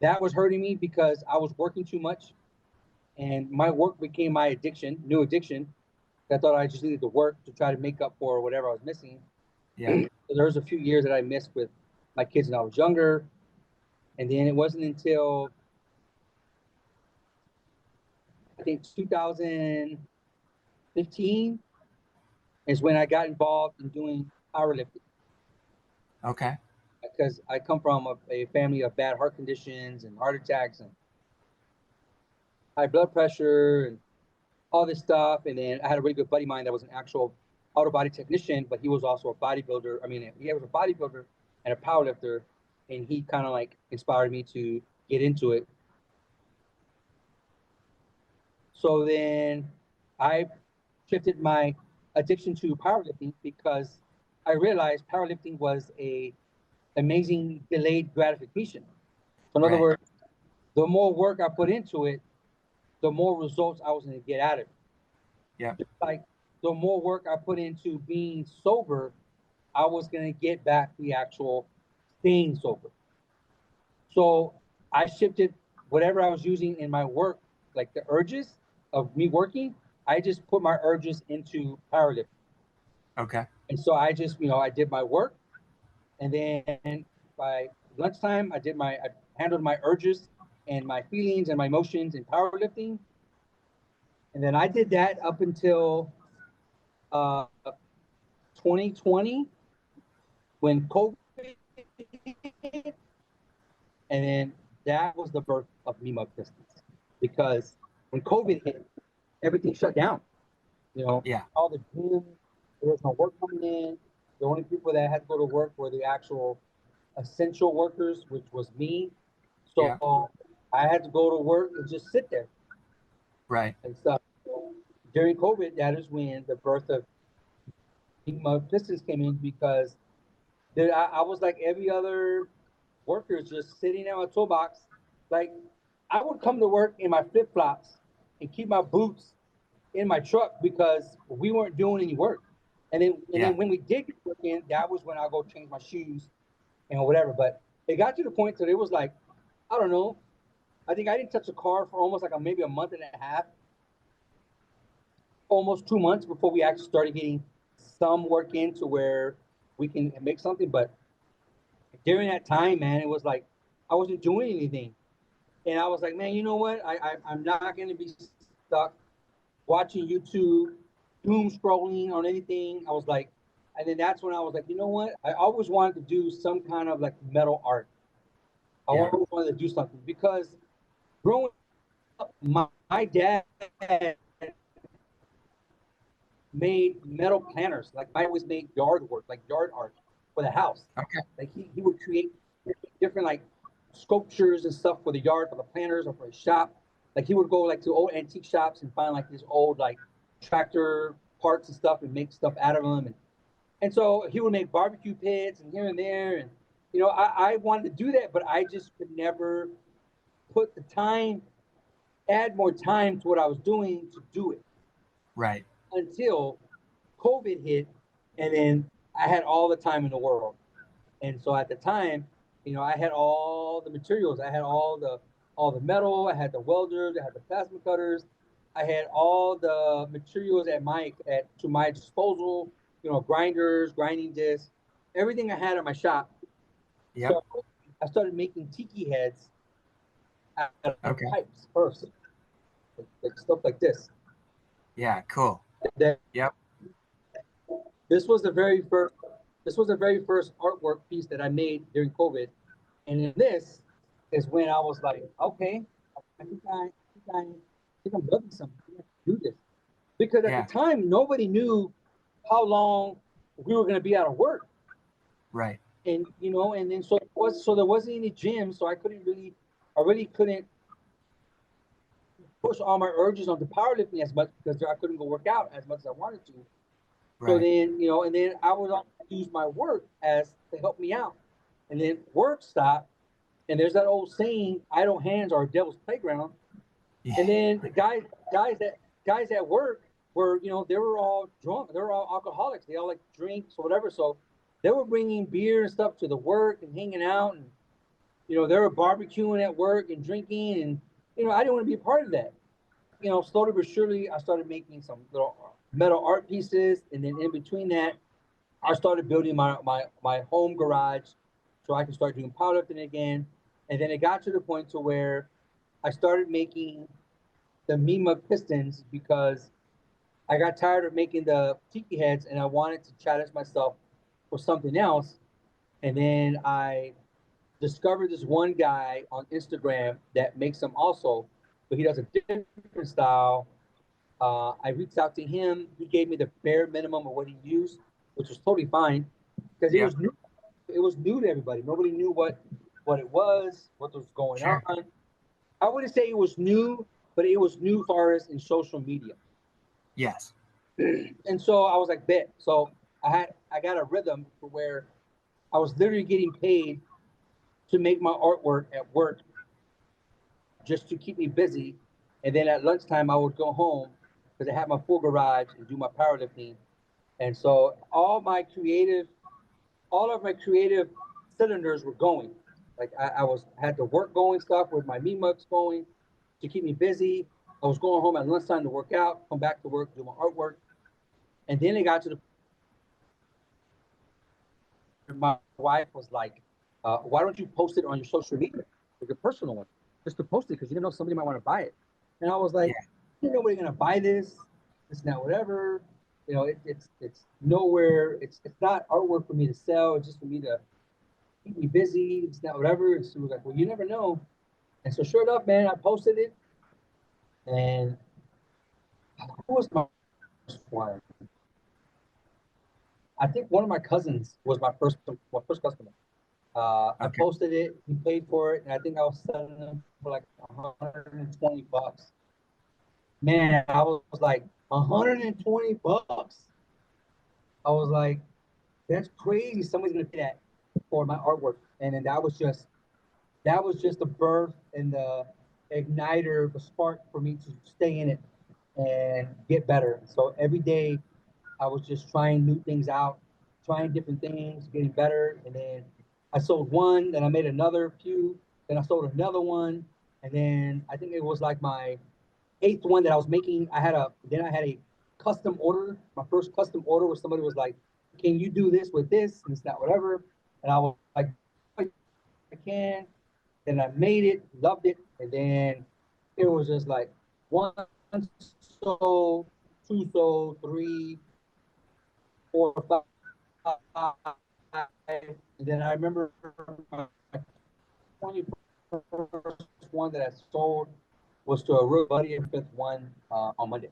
that was hurting me because I was working too much, and my work became my addiction, new addiction. I thought I just needed to work to try to make up for whatever I was missing. Yeah. So there was a few years that I missed with my kids when I was younger, and then it wasn't until I think 2015 is when I got involved in doing powerlifting. Okay. Because I come from a family of bad heart conditions and heart attacks and high blood pressure and all this stuff. And then I had a really good buddy of mine that was an actual auto body technician, but he was also a bodybuilder. I mean, he was a bodybuilder and a powerlifter, and he kind of like inspired me to get into it. So then I shifted my addiction to powerlifting because I realized powerlifting was a amazing delayed gratification. So in other Right. words, the more work I put into it, the more results I was going to get out of it. Yep. Just like the more work I put into being sober, I was going to get back the actual staying sober. So I shifted whatever I was using in my work, like the urges of me working, I just put my urges into powerlifting. Okay. And so I just, I did my work, and then by lunchtime, I handled my urges and my feelings and my emotions in powerlifting. And then I did that up until 2020 when COVID hit, and then that was the birth of Mean Mug Pistons. Because when COVID hit, everything shut down. Yeah. All the gyms, there was no work coming in. The only people that had to go to work were the actual essential workers, which was me. Yeah. So I had to go to work and just sit there Right. and stuff. So during COVID, that is when the birth of Mean Mug Pistons came in because I was like every other worker, just sitting at my toolbox. Like I would come to work in my flip flops and keep my boots in my truck because we weren't doing any work. And then Yeah. when we did get work in, that was when I go change my shoes and whatever. But it got to the point that it was like, I don't know. I think I didn't touch a car for almost like maybe a month and a half, almost 2 months before we actually started getting some work in to where we can make something. But during that time, man, it was like I wasn't doing anything. And I was like, man, you know what? I'm not going to be stuck watching YouTube, doom scrolling on anything. I was like, and then that's when I was like, you know what? I always wanted to do some kind of like metal art. I Yeah. always wanted to do something because growing up, my dad made metal planners. Like I always made yard work, like yard art for the house. Okay. Like he would create different like sculptures and stuff for the yard, for the planners, or for his shop. Like he would go like to old antique shops and find like these old like tractor parts and stuff and make stuff out of them. And so he would make barbecue pits and here and there. And I wanted to do that, but I just could never put the time, add more time to what I was doing to do it Right. until COVID hit, and then I had all the time in the world. And so at the time, I had all the materials. I had all the metal. I had the welders. I had the plasma cutters. I had all the materials to my disposal. Grinders, grinding discs, everything I had in my shop. Yep. So I started making tiki heads out of Okay. pipes first, like stuff like this. Yeah. Cool. Then Yep. this was the very first artwork piece that I made during COVID. And in this is when I was like, okay, I think I'm building something. I can do this. Because at the Yeah. time, nobody knew how long we were going to be out of work. Right. And, and then so there wasn't any gym. So I really couldn't push all my urges onto powerlifting as much because I couldn't go work out as much as I wanted to. So Right. then, and then I would use my work as to help me out. And then work stopped. And there's that old saying, idle hands are a devil's playground. Yeah. And then the guys at work were, they were all drunk. They were all alcoholics. They all like drinks or whatever. So they were bringing beer and stuff to the work and hanging out. And, they were barbecuing at work and drinking. And, I didn't want to be a part of that. Slowly but surely, I started making some little metal art pieces. And then in between that, I started building my home garage so I could start doing powerlifting again. And then it got to the point to where I started making the Mean Mug Pistons because I got tired of making the tiki heads and I wanted to challenge myself for something else. And then I discovered this one guy on Instagram that makes them also, but he does a different style. I reached out to him. He gave me the bare minimum of what he used, which was totally fine because it Yep. was new. It was new to everybody. Nobody knew what it was, what was going Sure. on. I wouldn't say it was new, but it was new as far as in social media. Yes. And so I was like, bet. So I got a rhythm to where I was literally getting paid to make my artwork at work just to keep me busy. And then at lunchtime I would go home because I had my full garage and do my powerlifting. And so all of my creative cylinders were going. Like I was had the work going stuff with my Mean Mugs going to keep me busy. I was going home at lunchtime to work out, come back to work, do my artwork. And then it got to the my wife was like, why don't you post it on your social media, like your personal one, just to post it because you didn't know somebody might want to buy it. And I was like, Yeah. ain't nobody gonna buy this. It's not whatever. It's nowhere. It's not artwork for me to sell. It's just for me to keep me busy. It's not whatever. And she was like, well, you never know. And so sure enough, man, I posted it. And who was my first one? I think one of my cousins was my first customer. I Okay. posted it. He paid for it, and I think I was selling them for like $120. Man, I was like $120. I was like, that's crazy. Somebody's gonna pay that for my artwork, and then that was just the birth and the igniter, the spark for me to stay in it and get better. So every day I was just trying new things out, trying different things, getting better. And then I sold one, then I made another few, then I sold another one. And then I think it was like my eighth one that I was making. I had a custom order. My first custom order where somebody was like, can you do this with this? And it's not whatever. And I was like, I can. Then I made it, loved it. And then it was just like one sold, two sold, three, 4, 5. And then I remember my 21st one that I sold was to a real buddy and fifth one on Monday.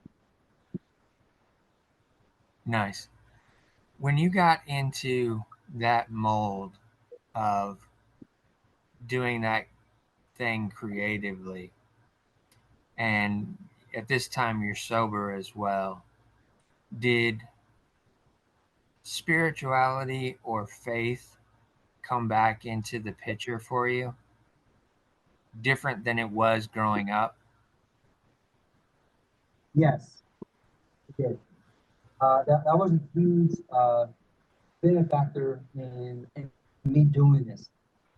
Nice. When you got into that mold of doing that thing creatively, and at this time you're sober as well, did spirituality or faith come back into the picture for you different than it was growing up? Yes, it did. That was a huge benefactor in me doing this.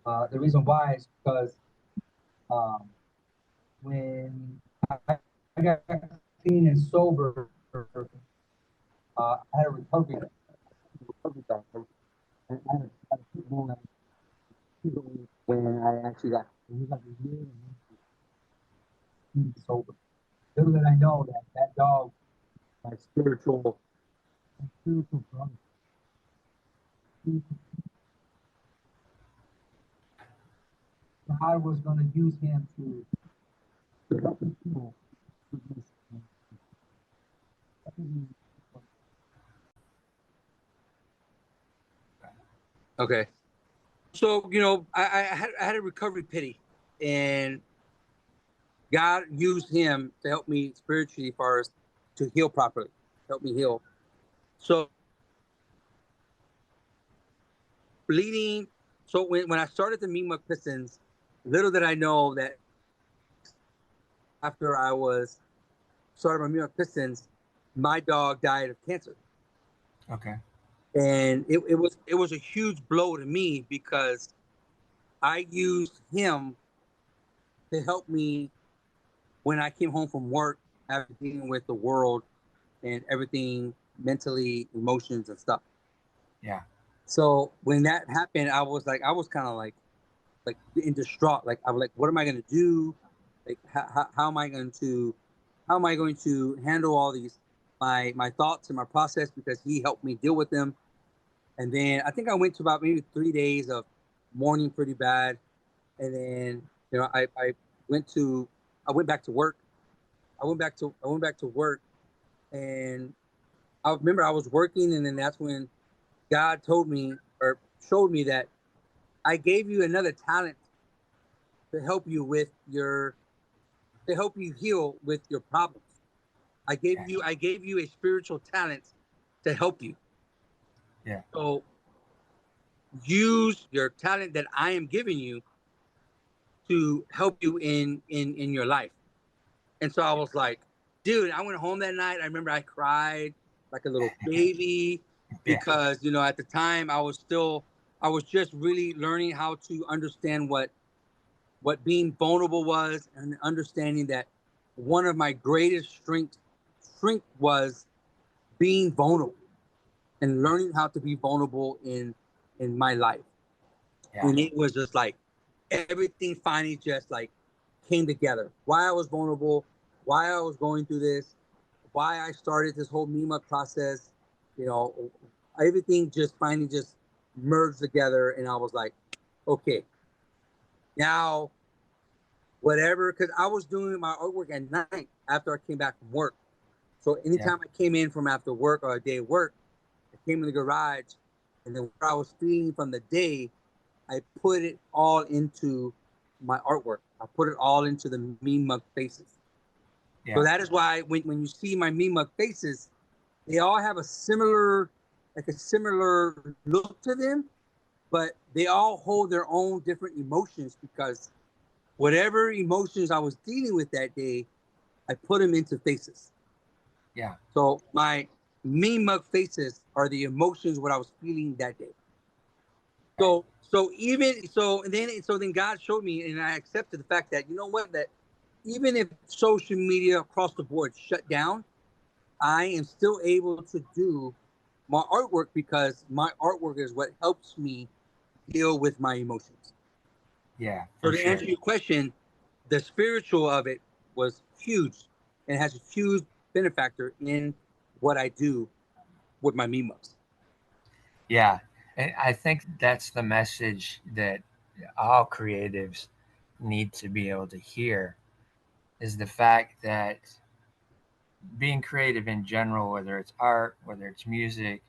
The reason why is because um, when I got clean and sober, I had a recovery doctor, and I had to keep going when I actually got it was like a year and clean and sober. Little did I know that that dog, my spiritual brother, God was going to use him to help people with this. Okay. So, I had a recovery pity, and God used him to help me spiritually first to heal properly, help me heal. So bleeding. So when I started the Mean Mug Pistons, little did I know that after I was started my Mean Mug Pistons, my dog died of cancer. Okay. And it was a huge blow to me because I used him to help me when I came home from work after dealing with the world and everything mentally, emotions and stuff. Yeah. So when that happened, I was kind of like in distraught. Like I was like, what am I going to do? Like how am I going to handle all these my thoughts and my process, because he helped me deal with them. And then I think I went to about maybe 3 days of mourning pretty bad. And then, I went to, I went back to work. I went back to work, and I remember I was working, and then that's when God told me or showed me that I gave you another talent to help you with to help you heal with your problems. I gave you a spiritual talent to help you. Yeah. So use your talent that I am giving you to help you in your life. And so I was like, dude, I went home that night. I remember I cried like a little baby Yeah. because, at the time I was just really learning how to understand what being vulnerable was, and understanding that one of my greatest strength was being vulnerable and learning how to be vulnerable in my life. Yeah. And it was just like everything finally just like came together. Why I was vulnerable, why I was going through this, why I started this whole Mean Mug process, you know, everything just finally just merged together, and I was like, okay, now whatever, because I was doing my artwork at night after I came back from work. So Yeah. anytime I came in from after work or a day of work, I came in the garage, and then what I was feeling from the day, I put it all into my artwork. I put it all into the Mean Mug faces. So Yeah. that is why when you see my Mean Mug faces, they all have a similar look to them, but they all hold their own different emotions, because whatever emotions I was dealing with that day, I put them into faces. Yeah. So my Mean Mug faces are the emotions what I was feeling that day. Right. So then God showed me, and I accepted the fact that, that even if social media across the board shut down, I am still able to do my artwork, because my artwork is what helps me deal with my emotions. Yeah. So For to sure. answer your question, the spiritual of it was huge, and has a huge benefactor in what I do with my Mean Mugs. Yeah. And I think that's the message that all creatives need to be able to hear, is the fact that being creative in general, whether it's art, whether it's music,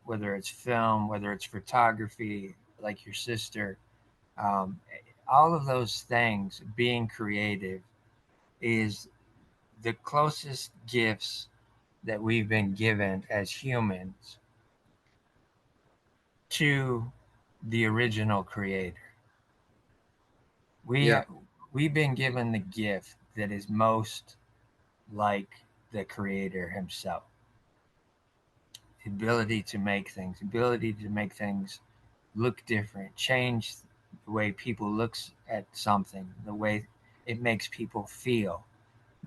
whether it's film, whether it's photography, like your sister, um, all of those things, being creative is the closest gifts that we've been given as humans to the original creator. We Yeah. we've been given the gift that is most like the creator himself. The ability to make things look different, change the way people looks at something, the way it makes people feel,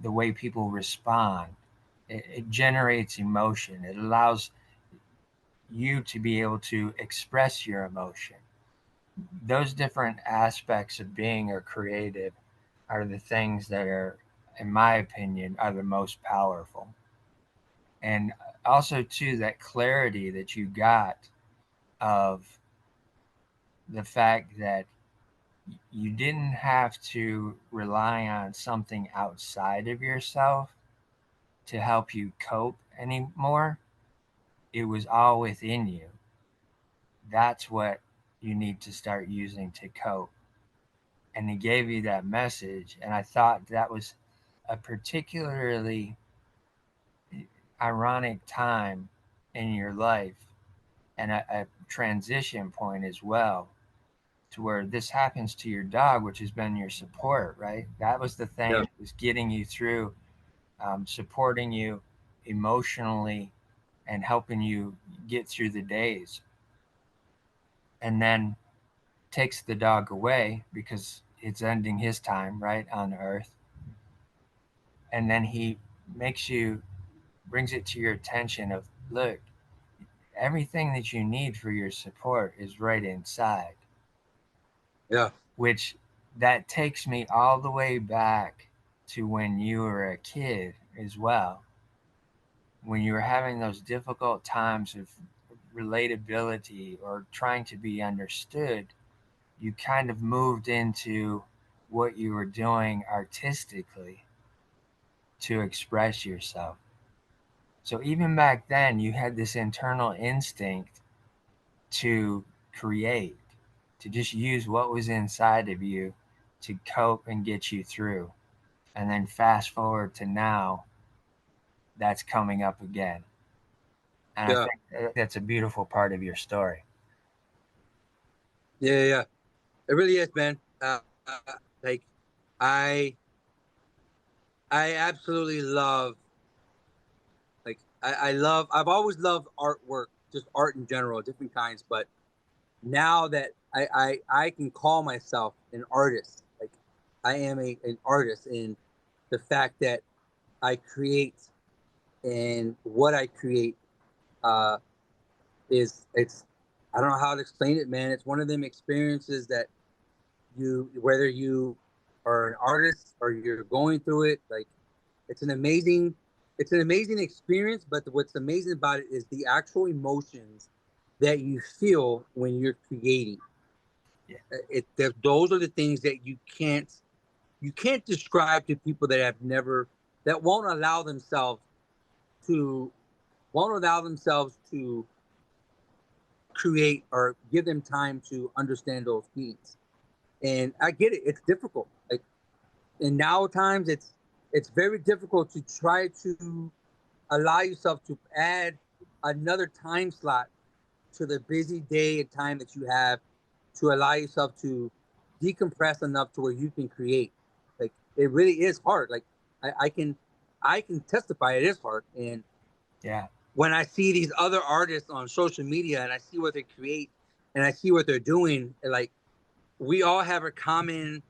the way people respond. It generates emotion. It allows you to be able to express your emotion. Those different aspects of being a creative are the things that are, in my opinion, are the most powerful. And also too, that clarity that you got of the fact that You didn't have to rely on something outside of yourself to help you cope anymore. It was all within you. That's what you need to start using to cope. And he gave you that message. And I thought that was a particularly ironic time in your life and a transition point as well, to where this happens to your dog, which has been your support, right? That was the thing Yeah. that was getting you through, supporting you emotionally and helping you get through the days. And then takes the dog away because it's ending his time, right, on earth. And then he makes you, brings it to your attention of, look, everything that you need for your support is right inside. Yeah. Which that takes me all the way back to when you were a kid as well. When you were having those difficult times of relatability or trying to be understood, you kind of moved into what you were doing artistically to express yourself. So even back then, you had this internal instinct to create, to just use what was inside of you to cope and get you through. And then fast forward to now, that's coming up again. And I Yeah. think that's a beautiful part of your story. Yeah. Yeah. It really is, man. Like I, I absolutely love, like, I've always loved artwork, just art in general, different kinds. But now that I can call myself an artist, like I am an artist in the fact that I create, and what I create uh, is, it's, I don't know how to explain it, man. It's one of them experiences that whether you are an artist or you're going through it, like it's an amazing, it's an amazing experience. But what's amazing about it is the actual emotions that you feel when you're creating. Yeah. Those are the things that you can't describe to people that have never, that to won't allow themselves to create or give them time to understand those feelings. And I get it; it's difficult. Like, and now times it's very difficult to try to allow yourself to add another time slot to the busy day and time that you have, to allow yourself to decompress enough to where you can create. Like, it really is hard. Like, I can testify it is hard. And Yeah. when I see these other artists on social media and I see what they create and I see what they're doing, like, we all have a common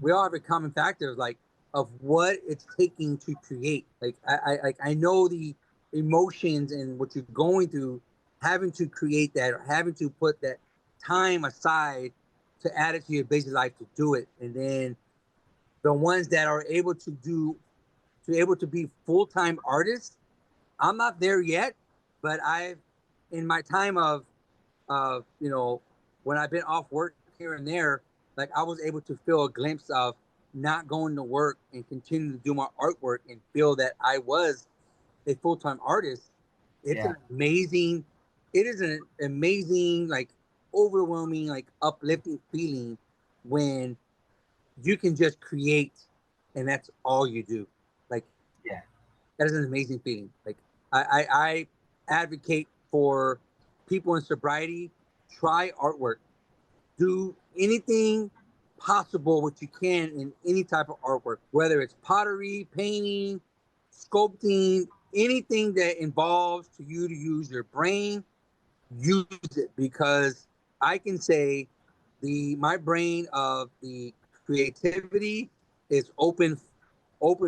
we all have a common factor of, like, of what it's taking to create. Like, I know the emotions and what you're going through, having to create that, or having to put that time aside to add it to your busy life to do it. And then the ones that are able to be full-time artists, I'm not there yet, but I've, in my time of when I've been off work here and there, like, I was able to feel a glimpse of not going to work and continue to do my artwork and feel that I was a full-time artist. It's Yeah. an amazing, it is an amazing, like, overwhelming, like, uplifting feeling when you can just create and that's all you do. Like, Yeah. that is an amazing feeling. Like, I advocate for people in sobriety, try artwork, do anything possible what you can in any type of artwork, whether it's pottery, painting, sculpting, anything that involves to you to use your brain, use it. Because I can say my brain of the creativity is open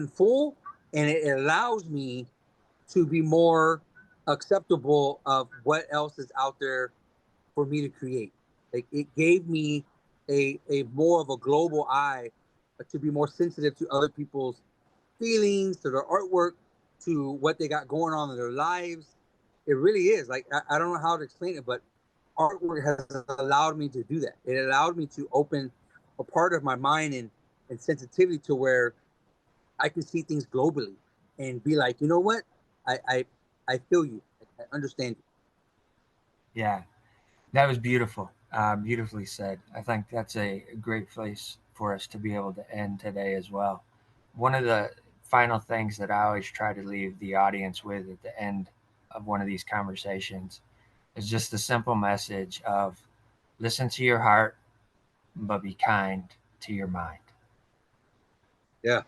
full, and it allows me to be more acceptable of what else is out there for me to create. Like, it gave me a more of a global eye, to be more sensitive to other people's feelings, to their artwork, to what they got going on in their lives. It really is, like, I don't know how to explain it, but artwork has allowed me to do that. It allowed me to open a part of my mind and sensitivity to where I can see things globally and be like, you know what, I feel you, I understand you. Yeah, that was beautiful. Beautifully said. I think that's a great place for us to be able to end today as well. One of the final things that I always try to leave the audience with at the end of one of these conversations is just the simple message of listen to your heart, but be kind to your mind. Yeah.